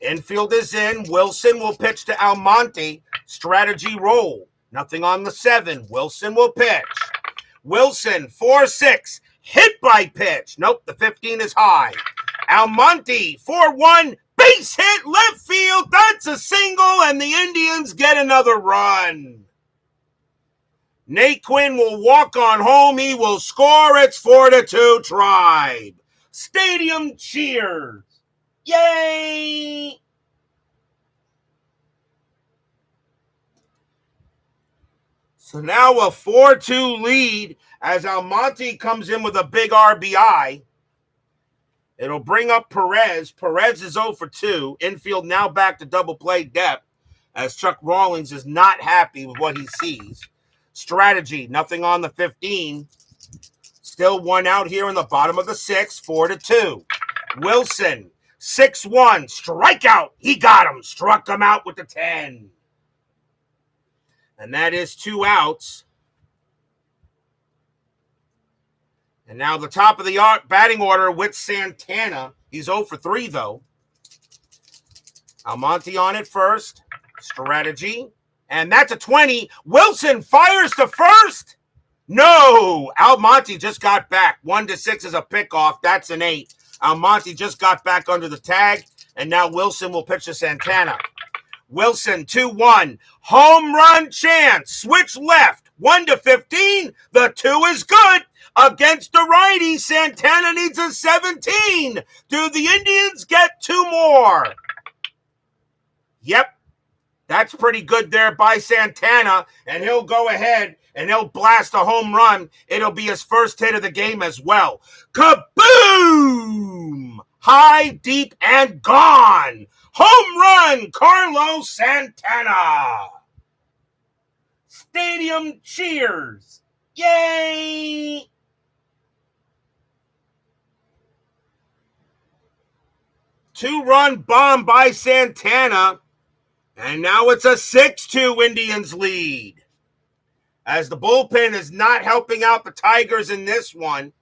Infield is in. Wilson will pitch to Almonte. Strategy roll. Nothing on the 7. Wilson will pitch. Wilson, 4-6. Hit by pitch. Nope, the 15 is high. Almonte, 4-1. Base hit left field. That's a single, and the Indians get another run. Naquin will walk on home. He will score. It's 4-2 Tribe. Stadium cheers. Yay! So now a 4-2 lead as Almonte comes in with a big RBI. It'll bring up Perez. Perez is 0 for 2. Infield now back to double play depth as Chuck Rawlings is not happy with what he sees. Strategy, nothing on the 15. Still 1 out here in the bottom of the 6th, 4-2. Wilson, 6-1, strikeout. He got him, struck him out with the 10. And that is 2 outs. And now the top of the batting order with Santana. He's 0 for 3, though. Almonte on it first. Strategy. And that's a 20. Wilson fires to first. No. Almonte just got back. 1-6 is a pickoff. That's an 8. Almonte just got back under the tag. And now Wilson will pitch to Santana. Wilson, 2-1. Home run chance. Switch left. 1-15. The 2 is good. Against the righty, Santana needs a 17. Do the Indians get 2 more? Yep. That's pretty good there by Santana. And he'll go ahead and he'll blast a home run. It'll be his first hit of the game as well. Kaboom! High, deep, and gone. Home run, Carlos Santana. Stadium cheers. Yay! Two-run bomb by Santana. And now it's a 6-2 Indians lead. As the bullpen is not helping out the Tigers in this one.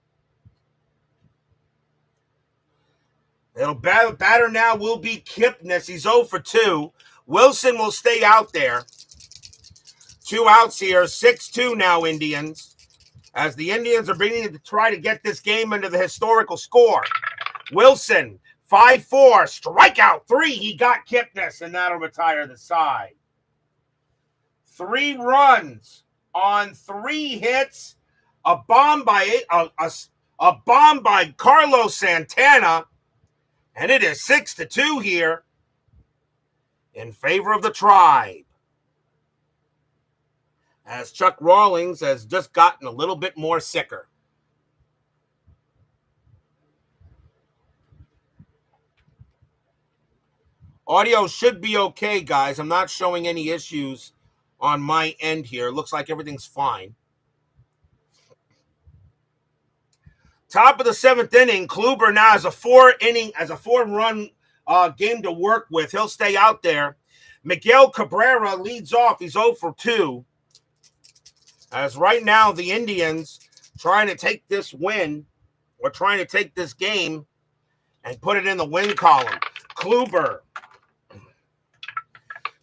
Batter now will be Kipnis. He's 0 for 2. Wilson will stay out there. 2 outs here. 6-2 now, Indians. as the Indians are beginning to try to get this game into the historical score. Wilson, 5-4, strikeout 3. He got Kipnis, and that'll retire the side. 3 runs on 3 hits, a bomb by Carlos Santana, and it is 6-2 here in favor of the Tribe, as Chuck Rawlings has just gotten a little bit more sicker. Audio should be okay, guys. I'm not showing any issues on my end here. Looks like everything's fine. Top of the 7th inning, Kluber now has a 4-run game to work with. He'll stay out there. Miguel Cabrera leads off. He's 0-for-2. As right now, the Indians trying to take this win, or trying to take this game and put it in the win column. Kluber,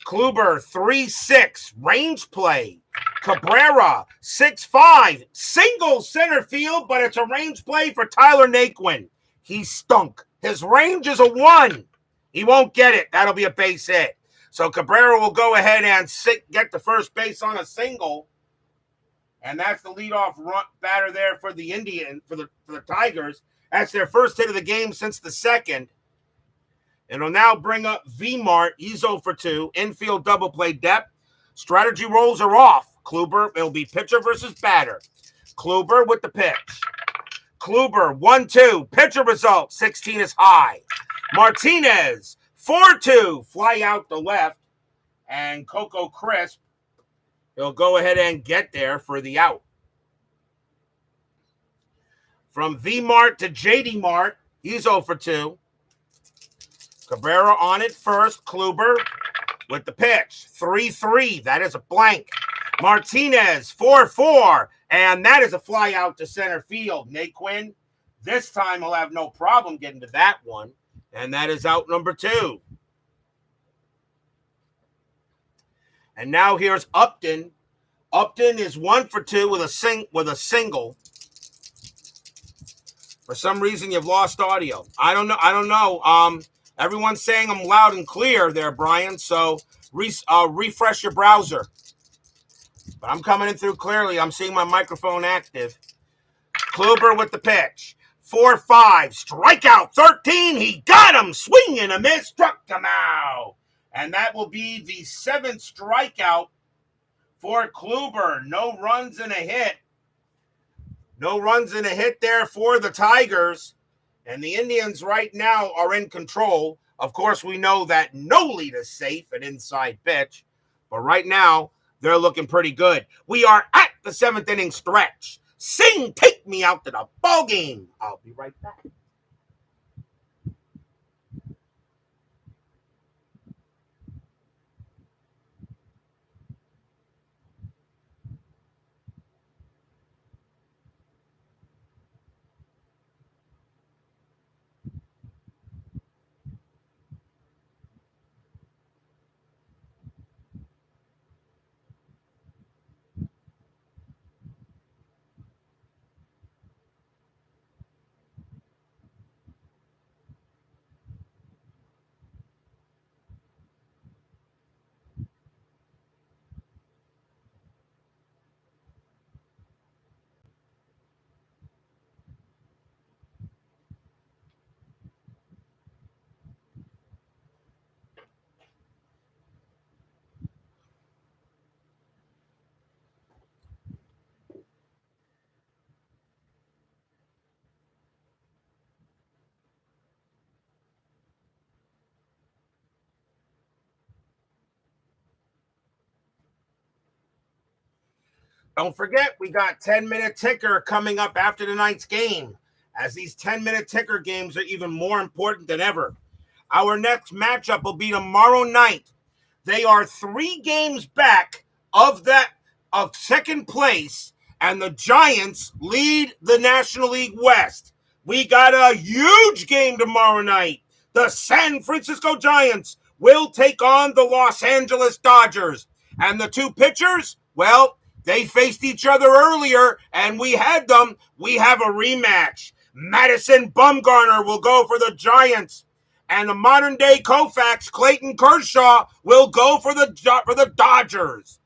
3-6, range play. Cabrera, 6-5, single center field, but it's a range play for Tyler Naquin. He stunk. His range is a 1. He won't get it. That'll be a base hit. So Cabrera will go ahead and get the first base on a single. And that's the leadoff batter there for the for the Tigers. That's their first hit of the game since the second. And it'll now bring up V-Mart. He's 0-for-2. Infield double play depth. Strategy rolls are off. Kluber, it'll be pitcher versus batter. Kluber with the pitch. Kluber, 1-2. Pitcher result, 16 is high. Martinez, 4-2. Fly out the left. And Coco Crisp, he'll go ahead and get there for the out. From V-Mart to JD Mart, he's 0-for-2. Cabrera on it first. Kluber with the pitch. 3-3. That is a blank. Martinez, 4-4. And that is a fly out to center field. Naquin, this time he'll have no problem getting to that one. And that is out number 2. And now here's Upton. Upton is 1-for-2 with a single. For some reason, you've lost audio. I don't know. Everyone's saying I'm loud and clear there, Brian. So refresh your browser. But I'm coming in through clearly. I'm seeing my microphone active. Kluber with the pitch. 4-5. Strikeout 13. He got him. Swing and a miss. Struck him out. And that will be the 7th strikeout for Kluber. No runs and a hit. No runs and a hit there for the Tigers. And the Indians right now are in control. Of course, we know that no lead is safe, an inside pitch. But right now, they're looking pretty good. We are at the 7th inning stretch. Sing, take me out to the ball game. I'll be right back. Don't forget, we got 10-minute ticker coming up after tonight's game, as these 10-minute ticker games are even more important than ever. Our next matchup will be tomorrow night. They are 3 games back of second place, and the Giants lead the National League West. We got a huge game tomorrow night. The San Francisco Giants will take on the Los Angeles Dodgers. And the 2 pitchers, well, They faced each other earlier, and we had them. We have a rematch. Madison Bumgarner will go for the Giants, and the modern-day Koufax, Clayton Kershaw, will go for the Dodgers.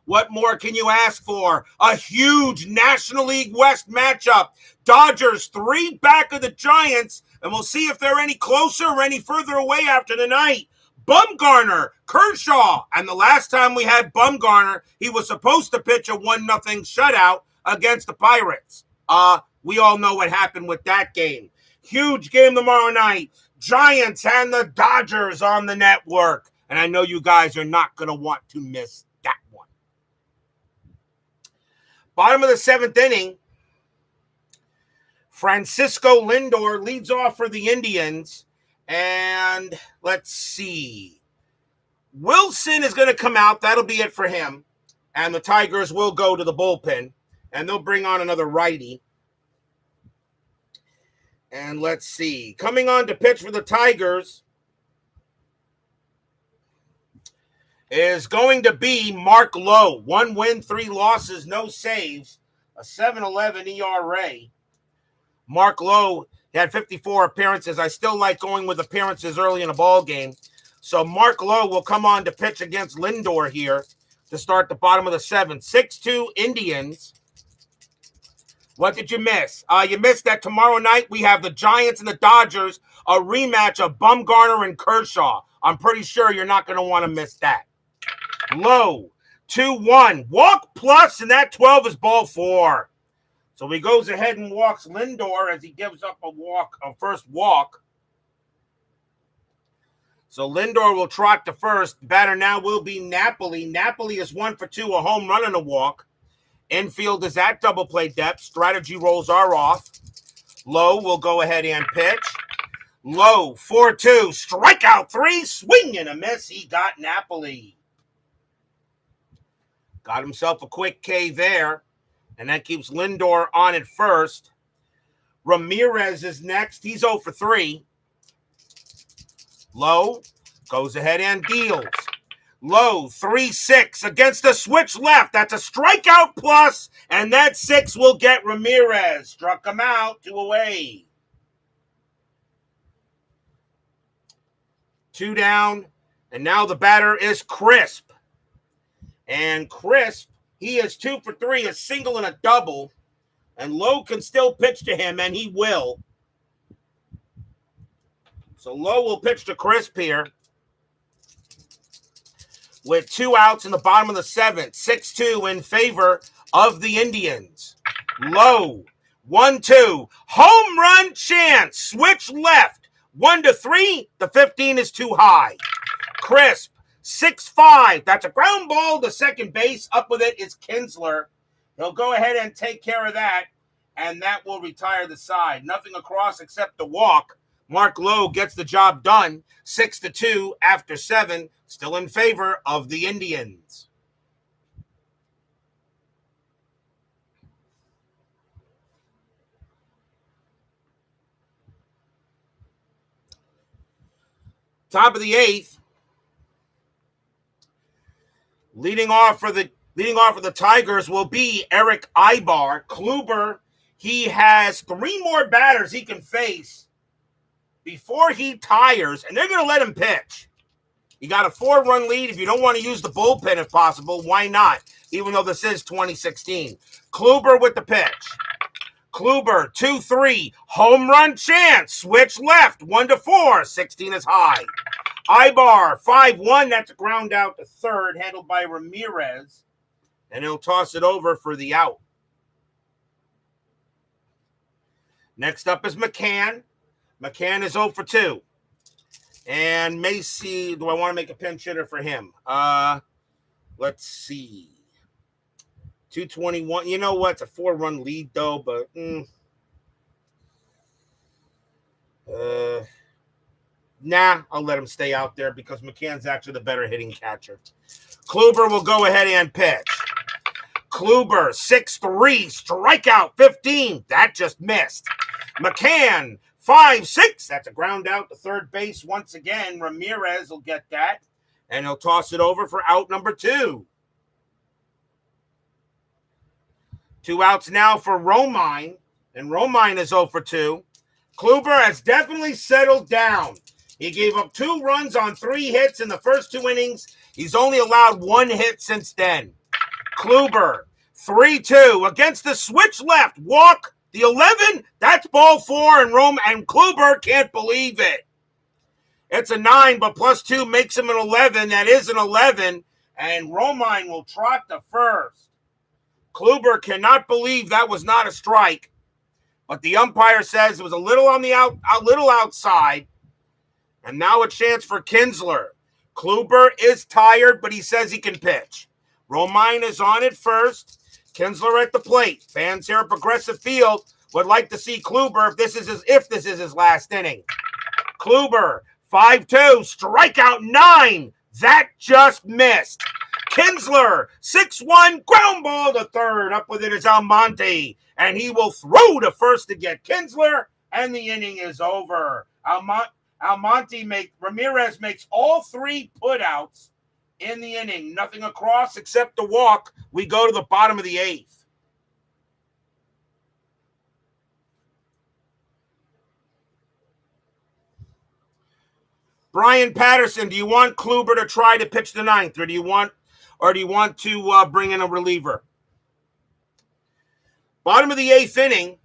What more can you ask for? A huge National League West matchup. Dodgers 3 back of the Giants, and we'll see if they're any closer or any further away after tonight. Bumgarner, Kershaw, and the last time we had Bumgarner, he was supposed to pitch a 1-0 shutout against the Pirates. We all know what happened with that game. Huge game tomorrow night. Giants and the Dodgers on the network. And I know you guys are not going to want to miss that one. Bottom of the 7th inning, Francisco Lindor leads off for the Indians. And let's see. Wilson is going to come out. That'll be it for him. And the Tigers will go to the bullpen. And they'll bring on another righty. And let's see. Coming on to pitch for the Tigers is going to be Mark Lowe. 1 win, 3 losses, no saves. A 7.11 ERA. Mark Lowe had 54 appearances. I still like going with appearances early in a ball game. So Mark Lowe will come on to pitch against Lindor here to start the bottom of the 7th. 6-2 Indians. What did you miss? You missed that tomorrow night we have the Giants and the Dodgers, a rematch of Bumgarner and Kershaw. I'm pretty sure you're not going to want to miss that. Low, 2-1. Walk plus, and that 12 is ball 4. So he goes ahead and walks Lindor as he gives up a first walk. So Lindor will trot to first. The batter now will be Napoli. Napoli is 1 for 2, a home run and a walk. Infield is at double play depth. Strategy rolls are off. Lowe will go ahead and pitch. Lowe, 4-2. Strikeout 3. Swing and a miss. He got Napoli. Got himself a quick K there. And that keeps Lindor on at first. Ramirez is next. He's 0 for 3. Lowe goes ahead and deals. Lowe, 3-6 against the switch left. That's a strikeout plus, and that 6 will get Ramirez. Struck him out, 2 away. 2 down, and now the batter is Crisp. And Crisp, he is 2 for 3, a single and a double. And Lowe can still pitch to him, and he will. So Lowe will pitch to Crisp here. With 2 outs in the bottom of the 7th. 6-2 in favor of the Indians. Lowe, 1-2. Home run chance. Switch left. 1-3. The 15 is too high. Crisp, 6-5. That's a ground ball to second base. Up with it is Kinsler. He'll go ahead and take care of that. And that will retire the side. Nothing across except the walk. Mark Lowe gets the job done. 6-2 after 7. Still in favor of the Indians. Top of the 8th. Leading off for the Tigers will be Eric Ibar. Kluber, he has 3 more batters he can face before he tires, and they're going to let him pitch. You got a 4-run lead. If you don't want to use the bullpen if possible, why not? Even though this is 2016. Kluber with the pitch. Kluber, 2-3. Home run chance. Switch left. 1-4. 16 is high. Ibar, 5-1. That's a ground out to third, handled by Ramirez. And he'll toss it over for the out. Next up is McCann. McCann is 0 for 2. And Macy, do I want to make a pinch hitter for him? Let's see. 221. You know what? It's a 4-run lead, though, but nah, I'll let him stay out there because McCann's actually the better hitting catcher. Kluber will go ahead and pitch. Kluber, 6-3, strikeout 15. That just missed. McCann, 5-6. That's a ground out to third base once again. Ramirez will get that, and he'll toss it over for out number 2. 2 outs now for Romine, and Romine is 0 for 2. Kluber has definitely settled down. He gave up 2 runs on 3 hits in the first 2 innings. He's only allowed 1 hit since then. Kluber, 3-2 against the switch left. Walk, the 11, that's ball 4, and Kluber can't believe it. It's a 9, but +2 makes him an 11. That is an 11, and Romine will trot to first. Kluber cannot believe that was not a strike, but the umpire says it was a little outside, and now a chance for Kinsler. Kluber is tired, but he says he can pitch. Romine is on at first. Kinsler at the plate. Fans here at Progressive Field would like to see Kluber if this is his last inning. Kluber, 5-2, strikeout 9. That just missed. Kinsler, 6-1, ground ball to third. Up with it is Almonte, and he will throw to first to get Kinsler, and the inning is over. Ramirez makes all 3 putouts in the inning. Nothing across except the walk. We go to the bottom of the 8th. Brian Patterson, do you want Kluber to try to pitch the 9th, or do you want to bring in a reliever? Bottom of the 8th inning,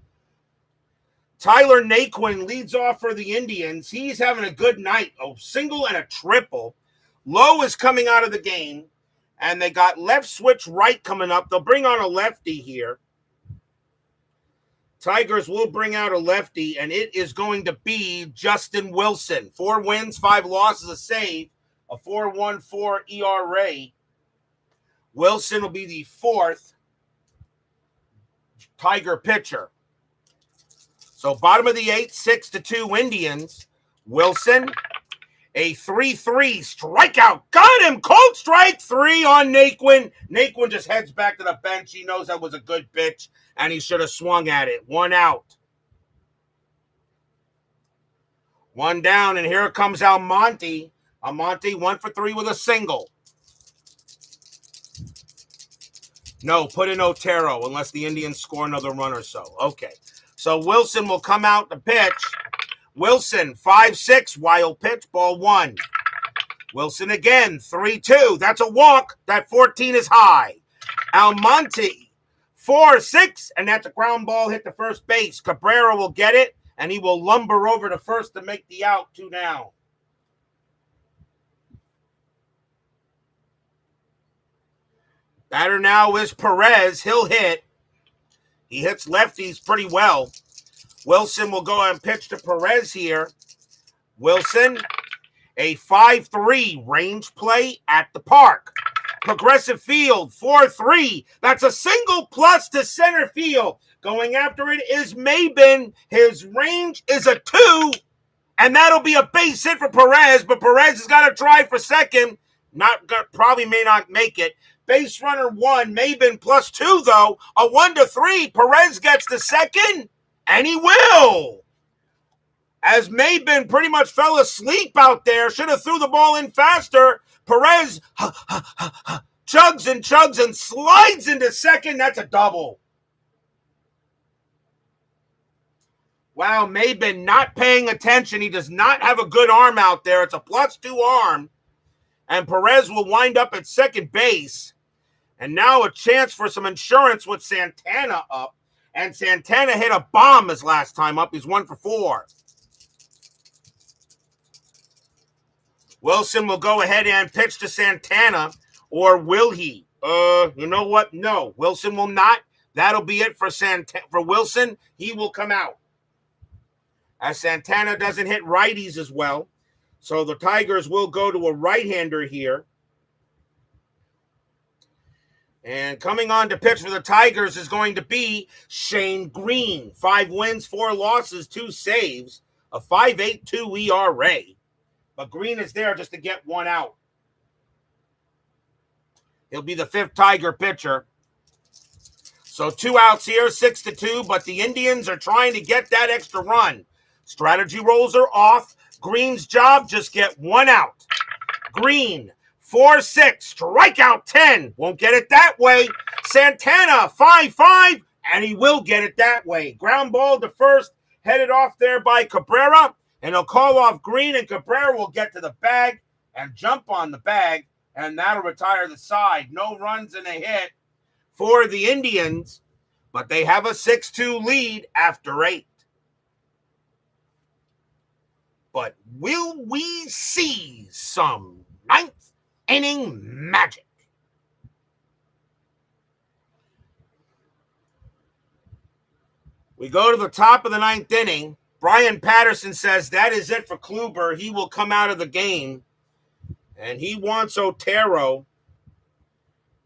Tyler Naquin leads off for the Indians. He's having a good night, a single and a triple. Lowe is coming out of the game, and they got left switch right coming up. They'll bring on a lefty here. Tigers will bring out a lefty, and it is going to be Justin Wilson. 4 wins, 5 losses, a save, a 4.14 ERA. Wilson will be the 4th Tiger pitcher. So bottom of the 8th, 6-2 Indians. Wilson, a 3-3 strikeout. Got him. Cold strike 3 on Naquin. Naquin just heads back to the bench. He knows that was a good pitch, and he should have swung at it. 1 out. 1 down, and here comes Almonte. Almonte 1 for 3 with a single. No, put in Otero unless the Indians score another run or so. Okay. So Wilson will come out to pitch. Wilson, 5-6, wild pitch, ball 1. Wilson again, 3-2. That's a walk. That 14 is high. Almonte, 4-6, and that's a ground ball hit to first base. Cabrera will get it, and he will lumber over to first to make the out. 2 down. Batter now is Perez. He'll hit. He hits lefties pretty well. Wilson will go and pitch to Perez here. Wilson, a 5-3 range play at the park. Progressive Field, 4-3. That's a single plus to center field. Going after it is Maben. His range is a 2, and that'll be a base hit for Perez, but Perez has got to try for second. Probably may not make it. Base runner 1, Maben +2, though. A 1-3. Perez gets the second, and he will. As Maben pretty much fell asleep out there, should have threw the ball in faster. Perez chugs and slides into second. That's a double. Wow, Maben not paying attention. He does not have a good arm out there. It's a +2 arm. And Perez will wind up at second base. And now a chance for some insurance with Santana up. And Santana hit a bomb his last time up. He's 1 for 4. Wilson will go ahead and pitch to Santana. Or will he? You know what? No. Wilson will not. That'll be it for Wilson. He will come out. As Santana doesn't hit righties as well. So the Tigers will go to a right-hander here. And coming on to pitch for the Tigers is going to be Shane Green. 5 wins, 4 losses, 2 saves, a 5.82 ERA. But Green is there just to get 1 out. He'll be the 5th Tiger pitcher. So 2 outs here, 6-2, but the Indians are trying to get that extra run. Strategy rolls are off. Green's job, just get 1 out. Green, 4-6, strikeout 10. Won't get it that way. Santana, 5-5, and he will get it that way. Ground ball to first, headed off there by Cabrera, and he'll call off Green, and Cabrera will get to the bag and jump on the bag, and that'll retire the side. No runs and a hit for the Indians, but they have a 6-2 lead after 8. But will we see some ninth inning magic? We go to the top of the 9th inning. Brian Patterson says that is it for Kluber. He will come out of the game. And he wants Otero.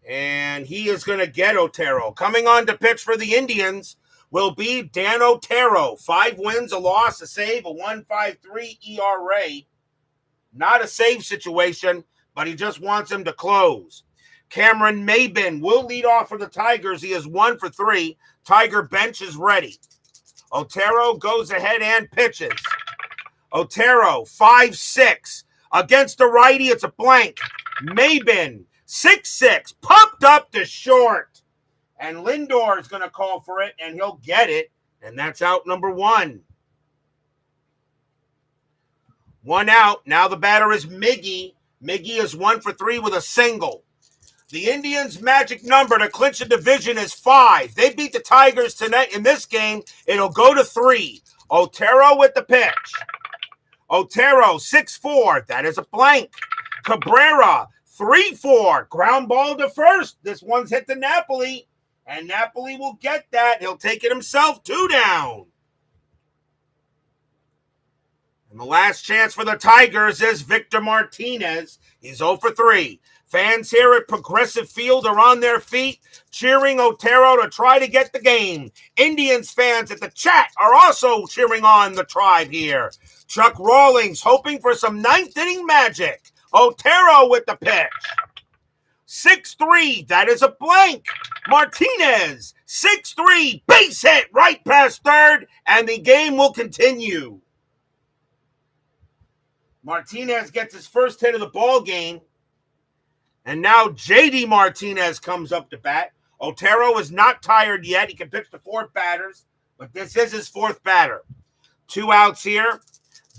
And he is going to get Otero. Coming on to pitch for the Indians will be Dan Otero. 5 wins, a loss, a save, a 1.53 ERA. Not a save situation, but he just wants him to close. Cameron Maybin will lead off for the Tigers. He is 1 for 3. Tiger bench is ready. Otero goes ahead and pitches. Otero, 5-6. Against the righty, it's a blank. Maybin, 6-6. Popped up to short. And Lindor is going to call for it, and he'll get it. And that's out number 1. 1 out. Now the batter is Miggy. Miggy is 1 for 3 with a single. The Indians' magic number to clinch the division is 5. They beat the Tigers tonight. In this game, it'll go to 3. Otero with the pitch. Otero, 6-4. That is a blank. Cabrera, 3-4. Ground ball to first. This one's hit to Napoli. And Napoli will get that. He'll take it himself. 2 down. And the last chance for the Tigers is Victor Martinez. He's 0 for 3. Fans here at Progressive Field are on their feet, cheering Otero to try to get the game. Indians fans at the chat are also cheering on the Tribe here. Chuck Rawlings hoping for some 9th inning magic. Otero with the pitch. 6-3, that is a blank. Martinez, 6-3, base hit right past third, and the game will continue. Martinez gets his first hit of the ball game. And now J.D. Martinez comes up to bat. Otero is not tired yet. He can pitch to 4 batters, but this is his 4th batter. 2 outs here.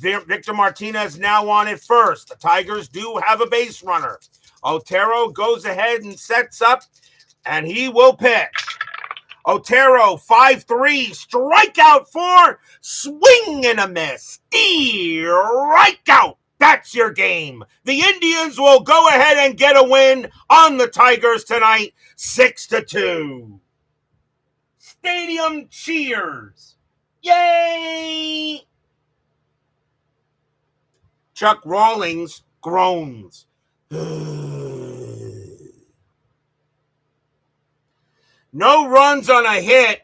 Victor Martinez now on at first. The Tigers do have a base runner. Otero goes ahead and sets up, and he will pitch. Otero, 5-3, strikeout 4, swing and a miss. Strikeout. That's your game. The Indians will go ahead and get a win on the Tigers tonight, 6-2. Stadium cheers. Yay! Chuck Rawlings groans. No runs on a hit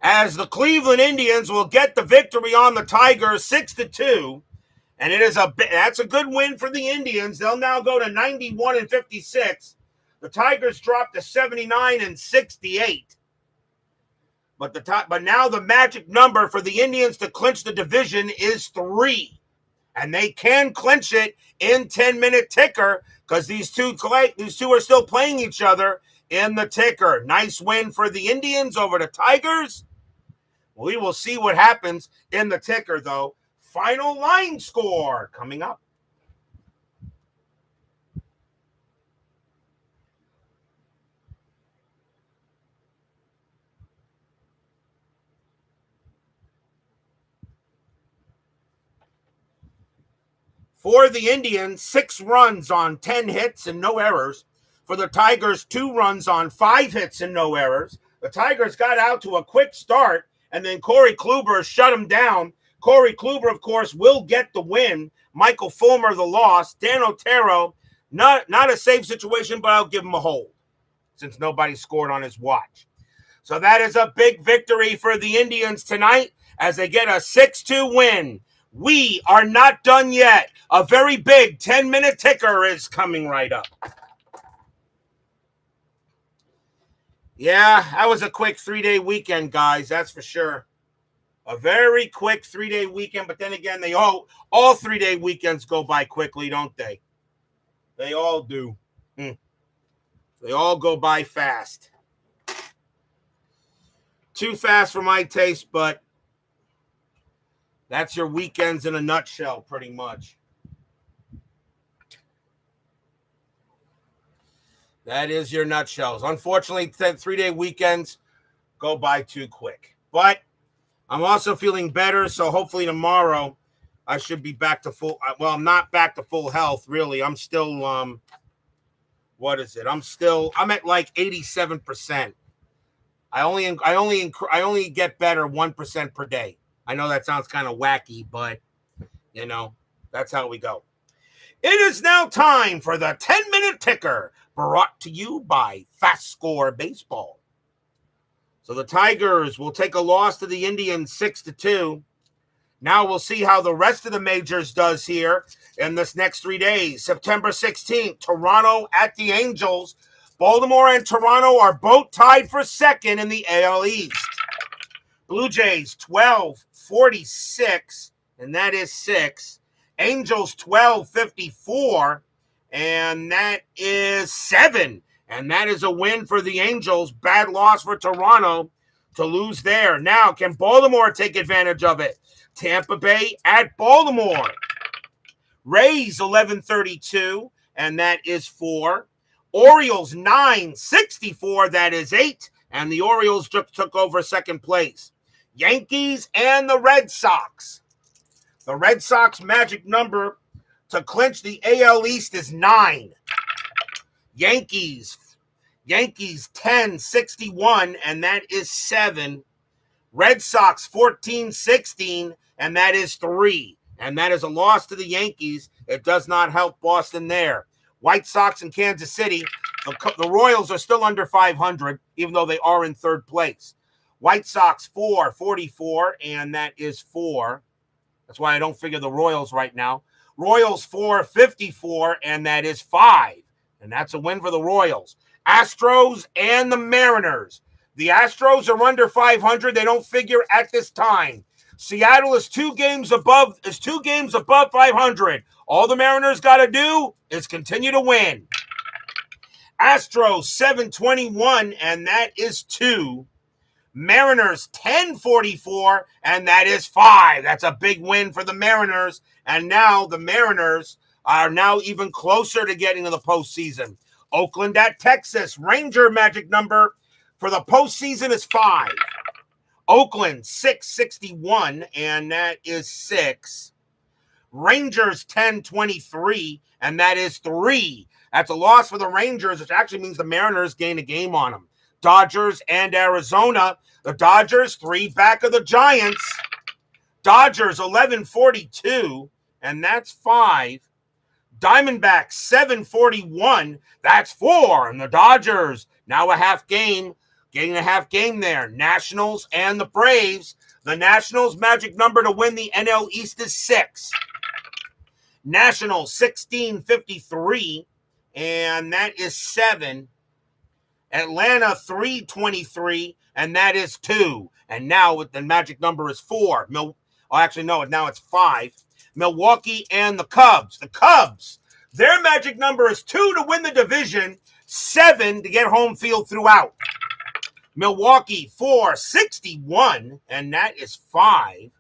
as the Cleveland Indians will get the victory on the Tigers, 6-2. And that's a good win for the Indians. They'll now go to 91-56. The Tigers dropped to 79-68. But now the magic number for the Indians to clinch the division is 3. And they can clinch it in 10-minute ticker because these two are still playing each other in the ticker. Nice win for the Indians over the Tigers. We will see what happens in the ticker, though. Final line score coming up. For the Indians, 6 runs on 10 hits and no errors. For the Tigers, 2 runs on 5 hits and no errors. The Tigers got out to a quick start, and then Corey Kluber shut them down. Corey Kluber, of course, will get the win. Michael Fulmer, the loss. Dan Otero, not a safe situation, but I'll give him a hold since nobody scored on his watch. So that is a big victory for the Indians tonight as they get a 6-2 win. We are not done yet. A very big 10-minute ticker is coming right up. Yeah, that was a quick 3-day weekend, guys. That's for sure. A very quick 3-day weekend, but then again, all 3-day weekends go by quickly, don't they? They all do. They all go by fast. Too fast for my taste, but that's your weekends in a nutshell, pretty much. That is your nutshells. Unfortunately, 3-day weekends go by too quick. But I'm also feeling better, so hopefully tomorrow I should be back to full. Well, I'm not back to full health, really. I'm still what is it? I'm at like 87%. I only get better 1% per day. I know that sounds kind of wacky, but that's how we go. It is now time for the 10-minute ticker, brought to you by FastScore Baseball. So the Tigers will take a loss to the Indians 6-2. Now we'll see how the rest of the majors does here in this next 3 days. September 16th, Toronto at the Angels. Baltimore and Toronto are both tied for second in the AL East. Blue Jays 12-46, and that is 6. Angels 12-54, and that is 7. And that is a win for the Angels. Bad loss for Toronto to lose there. Now, can Baltimore take advantage of it? Tampa Bay at Baltimore. Rays 11-32, and that is 4. Orioles 9-64, that is 8. And the Orioles took over second place. Yankees and the Red Sox. The Red Sox magic number to clinch the AL East is 9. Yankees 10-61, and that is 7. Red Sox 14-16, and that is 3. And that is a loss to the Yankees. It does not help Boston there. White Sox and Kansas City, the Royals are still under 500, even though they are in third place. White Sox 4-44, and that is 4. That's why I don't figure the Royals right now. Royals 4-54, and that is 5. And that's a win for the Royals. Astros and the Mariners. The Astros are under 500. They don't figure at this time. Seattle is 2 games above 500. All the Mariners got to do is continue to win. Astros 7-21, and that is 2. Mariners 10-44, and that is 5. That's a big win for the Mariners. And now the Mariners are now even closer to getting to the postseason. Oakland at Texas. Ranger magic number for the postseason is 5. Oakland 6-61, and that is 6. Rangers 10-23, and that is 3. That's a loss for the Rangers, which actually means the Mariners gain a game on them. Dodgers and Arizona. The Dodgers 3 back of the Giants. Dodgers 11-42, and that's 5. Diamondbacks 7-41, that's 4. And the Dodgers now a half game, getting a half game there. Nationals and the Braves. The Nationals magic number to win the NL East is 6. Nationals 16-53, and that is 7. Atlanta 3-23, and that is 2. And now the magic number is 4. Now it's 5. Milwaukee and the Cubs. The Cubs, their magic number is 2 to win the division, 7 to get home field throughout. Milwaukee 4-61, and that is 5.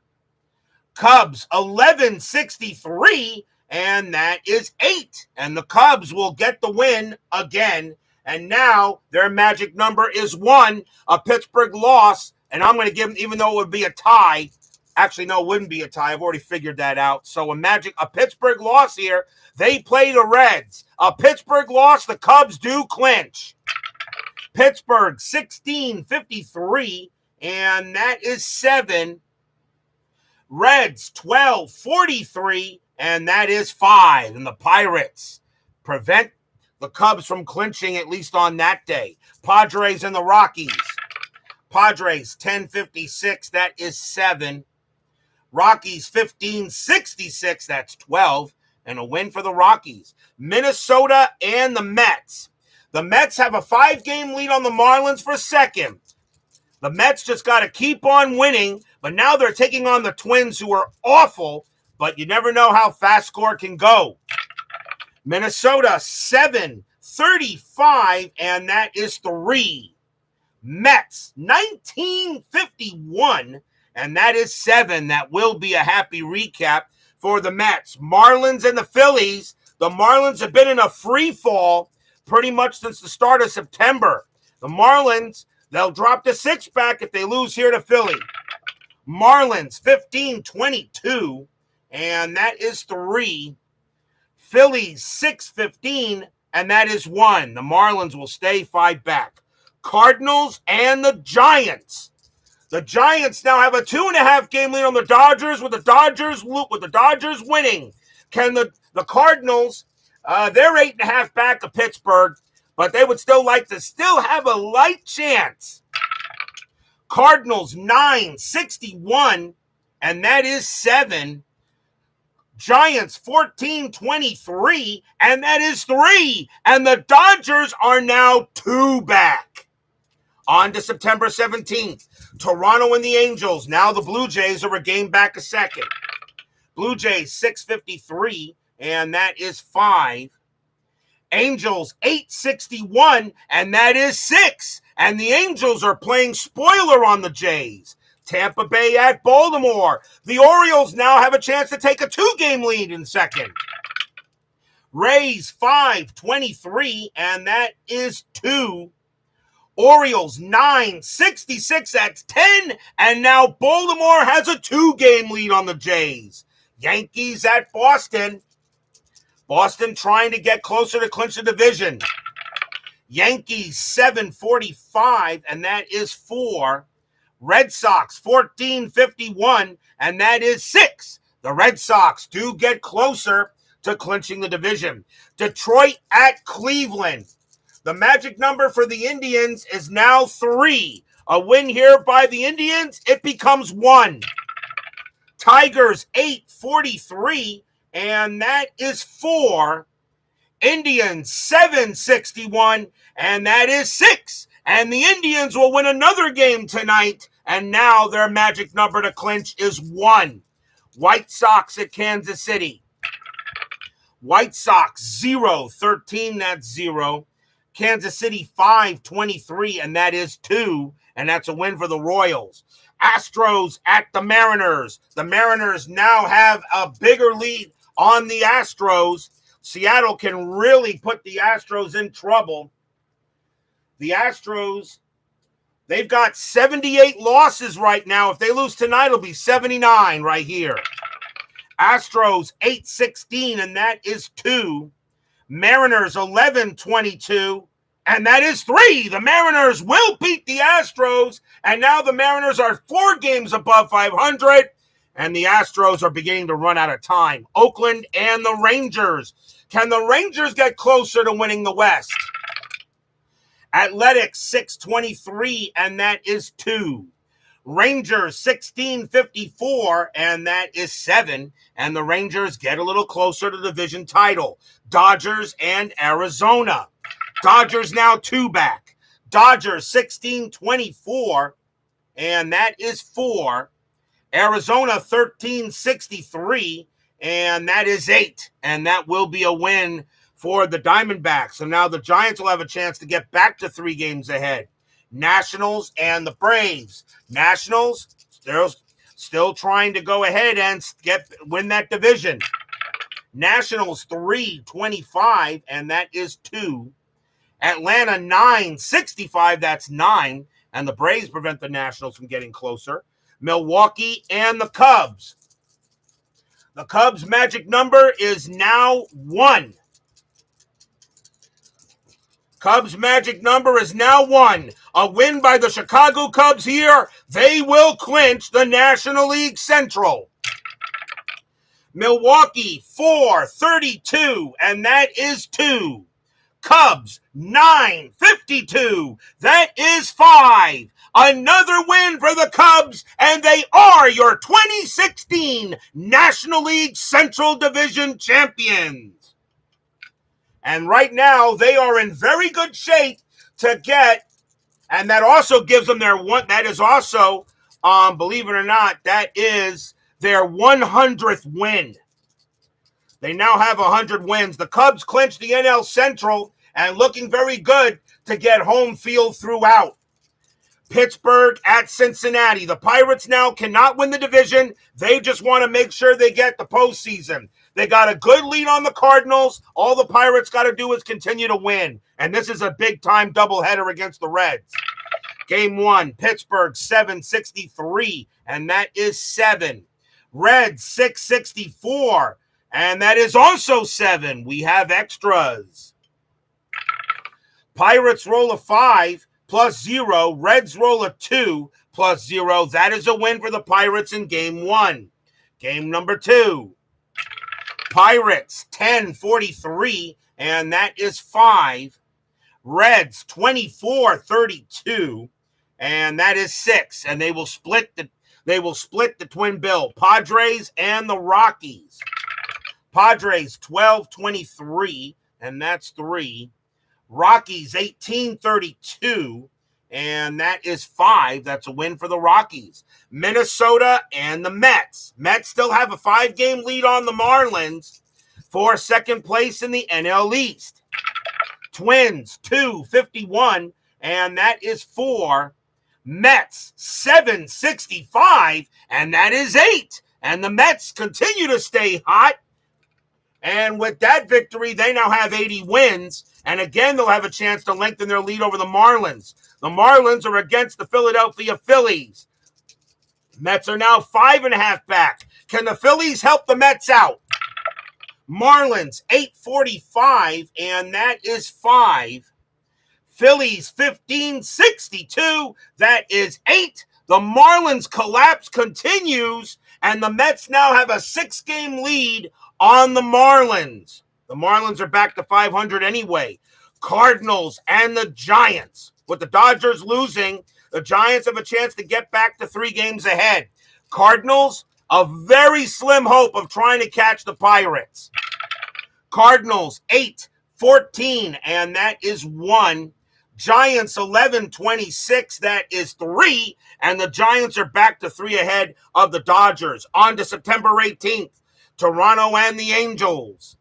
Cubs 11-63, and that is 8. And the Cubs will get the win again. And now their magic number is 1, a Pittsburgh loss. And I'm going to give them, even though it would be a tie. Actually, no, it wouldn't be a tie. I've already figured that out. So a Pittsburgh loss here. They play the Reds. A Pittsburgh loss, the Cubs do clinch. Pittsburgh 16-53, and that is 7. Reds 12-43, and that is 5. And the Pirates prevent the Cubs from clinching, at least on that day. Padres and the Rockies. Padres 10-56, that is 7. Rockies 15-66, that's 12. And a win for the Rockies. Minnesota and the Mets. The Mets have a 5-game lead on the Marlins for second. The Mets just got to keep on winning, but now they're taking on the Twins, who are awful, but you never know how FastScore can go. Minnesota 735, and that is 3. Mets 1951, and that is 7. That will be a happy recap for the Mets. Marlins and the Phillies. The Marlins have been in a free fall pretty much since the start of September. The Marlins, they'll drop the 6 back if they lose here to Philly. Marlins 15-22, and that is 3. Phillies 6-15, and that is 1. The Marlins will stay 5 back. Cardinals and the Giants. The Giants now have a 2.5 game lead on the Dodgers with the Dodgers winning. Can the Cardinals, they're 8.5 back of Pittsburgh, but they would still like to have a light chance. Cardinals 9-61, and that is 7. Giants 14-23, and that is 3. And the Dodgers are now 2 back. On to September 17th. Toronto and the Angels. Now the Blue Jays are a game back a second. Blue Jays 653, and that is 5. Angels 861, and that is 6. And the Angels are playing spoiler on the Jays. Tampa Bay at Baltimore. The Orioles now have a chance to take a 2-game lead in second. Rays 5-23, and that is 2. Orioles 9-66, that's 10. And now Baltimore has a 2-game lead on the Jays. Yankees at Boston. Boston trying to get closer to clinch the division. Yankees 7-45, and that is 4. Red Sox 14-51, and that is 6. The Red Sox do get closer to clinching the division. Detroit at Cleveland. The magic number for the Indians is now 3. A win here by the Indians, it becomes 1. Tigers 8-43, and that is 4. Indians 7-61, and that is 6. And the Indians will win another game tonight, and now their magic number to clinch is 1. White Sox at Kansas City. White Sox 0-13, that's 0. Kansas City 5-23, and that is 2. And that's a win for the Royals. Astros at the Mariners. The Mariners now have a bigger lead on the Astros. Seattle can really put the Astros in trouble. The Astros, they've got 78 losses right now. If they lose tonight, it'll be 79 right here. Astros 8-16, and that is 2. Mariners 11-22, and that is 3. The Mariners will beat the Astros, and now the Mariners are 4 games above 500, and the Astros are beginning to run out of time. Oakland and the Rangers. Can the Rangers get closer to winning the West? Athletics 6-23, and that is 2. Rangers 16-54, and that is 7. And the Rangers get a little closer to the division title. Dodgers and Arizona. Dodgers now 2 back. Dodgers 16-24, and that is 4. Arizona 13-63, and that is 8. And that will be a win for the Diamondbacks. So now the Giants will have a chance to get back to 3 games ahead. Nationals and the Braves. Nationals, they're still trying to go ahead and win that division. Nationals 3-25, and that is 2. Atlanta 9-65, that's 9. And the Braves prevent the Nationals from getting closer. Milwaukee and the Cubs. The Cubs' magic number is now 1. Cubs' magic number is now 1. A win by the Chicago Cubs here, they will clinch the National League Central. Milwaukee 4-32, and that is 2. Cubs 9-52, that is 5. Another win for the Cubs, and they are your 2016 National League Central Division champions. And right now, they are in very good shape to get, and that also gives them their one, that is also, believe it or not, that is their 100th win. They now have 100 wins. The Cubs clinched the NL Central and looking very good to get home field throughout. Pittsburgh at Cincinnati. The Pirates now cannot win the division. They just want to make sure they get the postseason. They got a good lead on the Cardinals. All the Pirates got to do is continue to win. And this is a big-time doubleheader against the Reds. Game 1, Pittsburgh 763, and that is 7. Reds 664, and that is also 7. We have extras. Pirates roll a 5 plus 0. Reds roll a 2 plus 0. That is a win for the Pirates in Game 1. Game number 2. Pirates 10-43, and that is 5. Reds 24-32, and that is 6. And they will split the twin bill. Padres and the Rockies. Padres 12-23, and that's 3. Rockies 18-32, and that is 5. That's a win for the Rockies. Minnesota and the Mets. Mets still have a 5-game lead on the Marlins for second place in the NL East. Twins 251, and that is 4. Mets 765, and that is 8. And the Mets continue to stay hot. And with that victory, they now have 80 wins. And again, they'll have a chance to lengthen their lead over the Marlins. The Marlins are against the Philadelphia Phillies. Mets are now 5.5 back. Can the Phillies help the Mets out? Marlins 845, and that is 5. Phillies 1562, that is 8. The Marlins collapse continues, and the Mets now have a 6-game lead on the Marlins. The Marlins are back to 500 anyway. Cardinals and the Giants. With the Dodgers losing, the Giants have a chance to get back to 3 games ahead. Cardinals, a very slim hope of trying to catch the Pirates. Cardinals 8-14, and that is 1. Giants 11-26, that is 3. And the Giants are back to 3 ahead of the Dodgers. On to September 18th, Toronto and the Angels.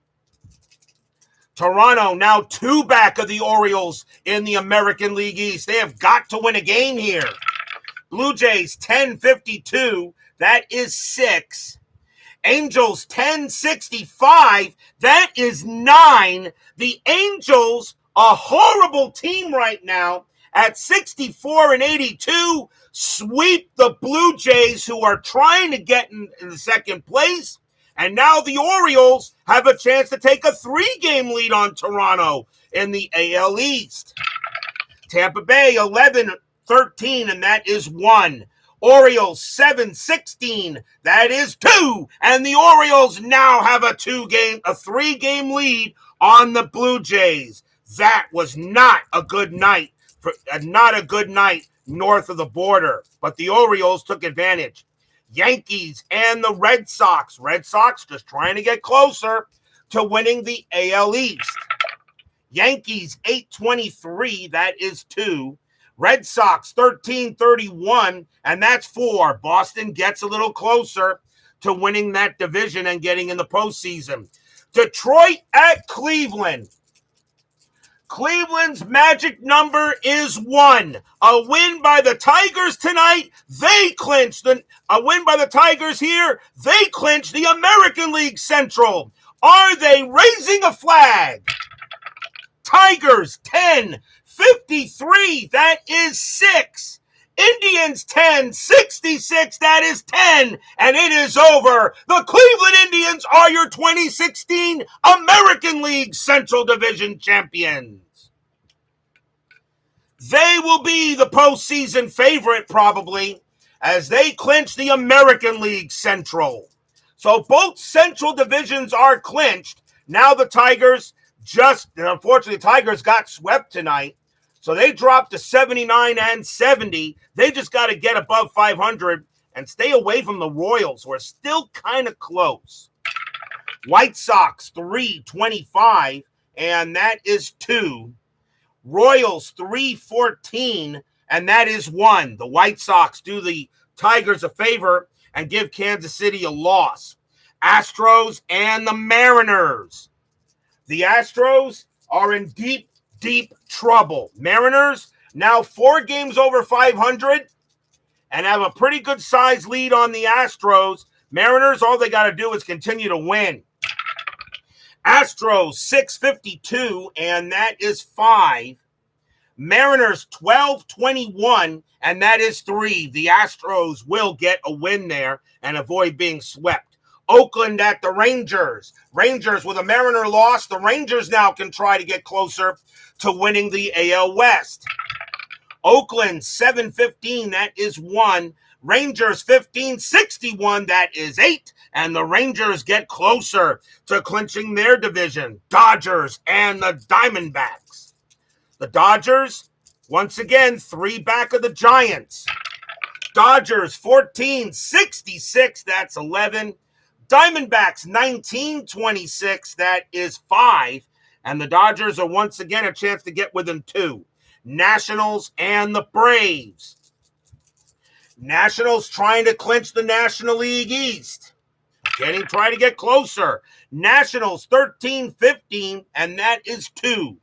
Toronto now 2 back of the Orioles in the American League East. They have got to win a game here. Blue Jays 10-52, that is 6. Angels 10-65, that is 9. The Angels, a horrible team right now, at 64-82, sweep the Blue Jays, who are trying to get in the second place. And now the Orioles have a chance to take a 3-game lead on Toronto in the AL East. Tampa Bay 11-13, and that is 1. Orioles 7-16, that is 2. And the Orioles now have a 3-game lead on the Blue Jays. That was not a good night north of the border, but the Orioles took advantage. Yankees and the Red Sox. Red Sox just trying to get closer to winning the AL East. Yankees 8-23, that is 2. Red Sox 13-31, and that's 4. Boston gets a little closer to winning that division and getting in the postseason. Detroit at Cleveland. Cleveland's magic number is 1. A win by the Tigers tonight, they clinch a win by the Tigers here, they clinch the American League Central. Are they raising a flag? Tigers 10-53, that is 6. Indians 10-66, that is 10, and it is over. The Cleveland Indians are your 2016 American League Central Division champions. They will be the postseason favorite probably as they clinch the American League Central. So both Central divisions are clinched. Now the Tigers unfortunately, the Tigers got swept tonight. So they dropped to 79-70. They just got to get above 500 and stay away from the Royals, who are still kind of close. White Sox 3-25, and that is 2. Royals 3-14, and that is 1. The White Sox do the Tigers a favor and give Kansas City a loss. Astros and the Mariners. The Astros are in deep, deep trouble. Mariners now 4 games over 500 and have a pretty good size lead on the Astros. Mariners, all they got to do is continue to win. Astros 652, and that is 5. Mariners 12-21, and that is 3. The Astros will get a win there and avoid being swept. Oakland at the Rangers. Rangers with a Mariner loss. The Rangers now can try to get closer to winning the AL West. Oakland 7-15, that is 1. Rangers 15-61, that is 8. And the Rangers get closer to clinching their division. Dodgers and the Diamondbacks. The Dodgers, once again, 3 back of the Giants. Dodgers 14-66, that's 11. Diamondbacks 19-26, that is 5. And the Dodgers are once again a chance to get within 2. Nationals and the Braves. Nationals trying to clinch the National League East. Trying to get closer. Nationals 13-15, and that is 2.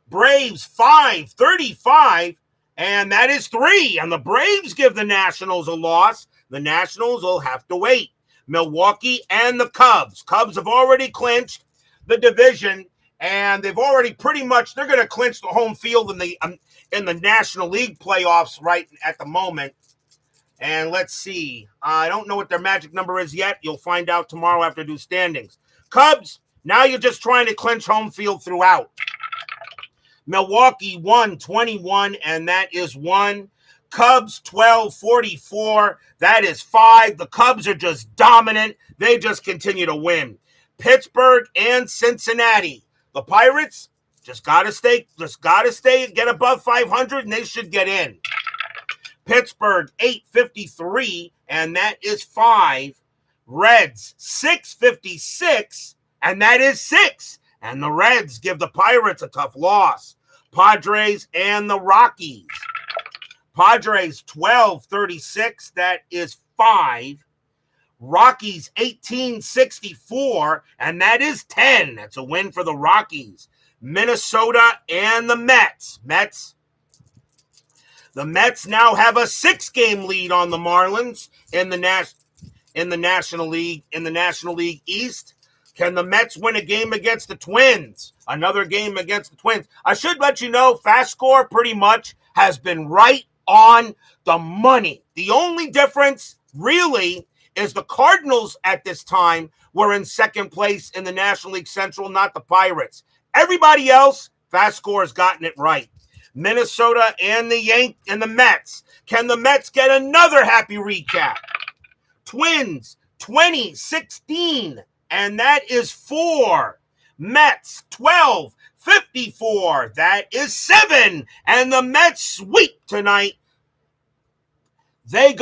Braves 5-35, and that is 3. And the Braves give the Nationals a loss. The Nationals will have to wait. Milwaukee and the Cubs. Cubs have already clinched the division, and they've already they're going to clinch the home field in the National League playoffs right at the moment. And let's see. I don't know what their magic number is yet. You'll find out tomorrow after I do standings. Cubs, now you're just trying to clinch home field throughout. Milwaukee 1-21, and that is 1. Cubs 12-44, that is 5. The Cubs are just dominant. They just continue to win. Pittsburgh and Cincinnati. The Pirates just gotta stay, get above 500, and they should get in. Pittsburgh 8-53, and that is 5. Reds 6-56, and that is 6. And the Reds give the Pirates a tough loss. Padres and the Rockies. Padres 12-36, that is 5. Rockies 18-64, and that is 10. That's a win for the Rockies. Minnesota and the Mets. The Mets now have a 6-game lead on the Marlins in the National League East. Can the Mets win a game against the Twins? Another game against the Twins. I should let you know, FastScore pretty much has been right on the money. The only difference, really, is the Cardinals at this time were in second place in the National League Central, not the Pirates. Everybody else, FastScore has gotten it right. Minnesota and the Mets. Can the Mets get another happy recap? Twins 20-16, and that is 4. Mets 12-54, that is 7. And the Mets sweep tonight. They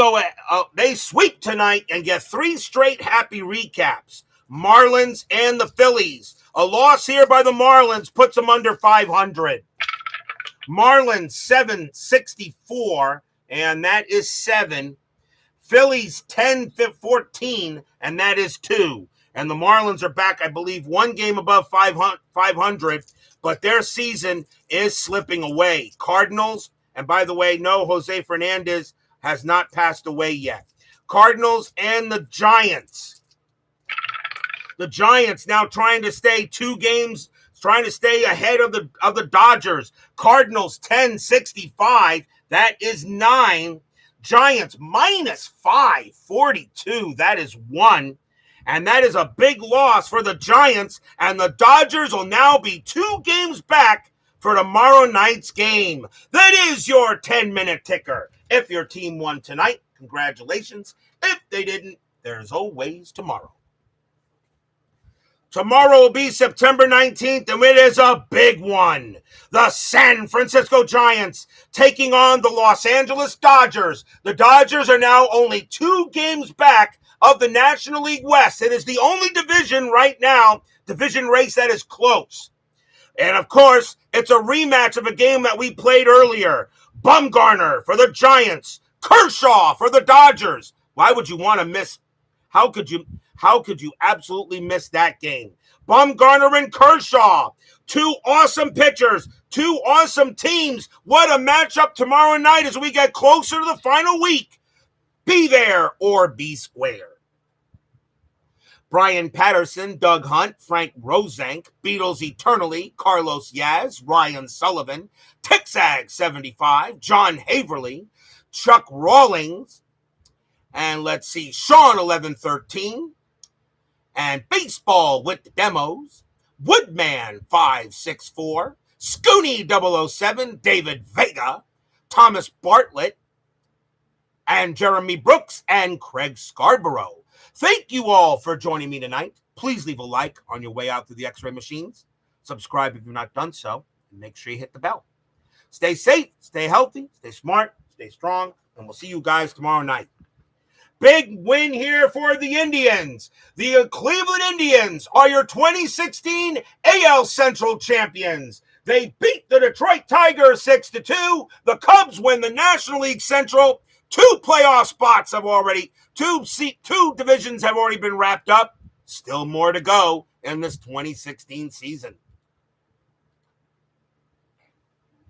sweep tonight and get 3 straight happy recaps. Marlins and the Phillies. A loss here by the Marlins puts them under 500. Marlins 7-64, and that is 7. Phillies 10-14, and that is 2. And the Marlins are back, I believe, 1 game above 500, but their season is slipping away. Cardinals, and by the way, no, Jose Fernandez has not passed away yet. Cardinals and the Giants. The Giants now trying to stay 2 games, trying to stay ahead of the Dodgers. Cardinals 10-65, that is 9. Giants minus 542, that is 1. And that is a big loss for the Giants, and the Dodgers will now be 2 games back for tomorrow night's game. That is your 10-minute ticker. If your team won tonight, congratulations. If they didn't, there's always tomorrow. Tomorrow will be September 19th, and it is a big one. The San Francisco Giants taking on the Los Angeles Dodgers. The Dodgers are now only 2 games back of the National League West. It is the only division right now, division race that is close. And of course, it's a rematch of a game that we played earlier. Bumgarner for the Giants. Kershaw for the Dodgers. Why would you want to miss? How could you How could you absolutely miss that game? Bumgarner and Kershaw, two awesome pitchers, two awesome teams. What a matchup tomorrow night as we get closer to the final week. Be there or be square. Brian Patterson, Doug Hunt, Frank Rosenk, Beatles Eternally, Carlos Yaz, Ryan Sullivan, Texag 75, John Haverly, Chuck Rawlings, and let's see, Sean 1113, and Baseball with the Demos, Woodman 564, Scooney 007, David Vega, Thomas Bartlett, and Jeremy Brooks, and Craig Scarborough. Thank you all for joining me tonight. Please leave a like on your way out to the X-Ray machines. Subscribe if you've not done so, and make sure you hit the bell. Stay safe, stay healthy, stay smart, stay strong, and we'll see you guys tomorrow night. Big win here for the Indians. The Cleveland Indians are your 2016 AL Central champions. They beat the Detroit Tigers 6-2. The Cubs win the National League Central. Two playoff spots have already, two divisions have already been wrapped up. Still more to go in this 2016 season.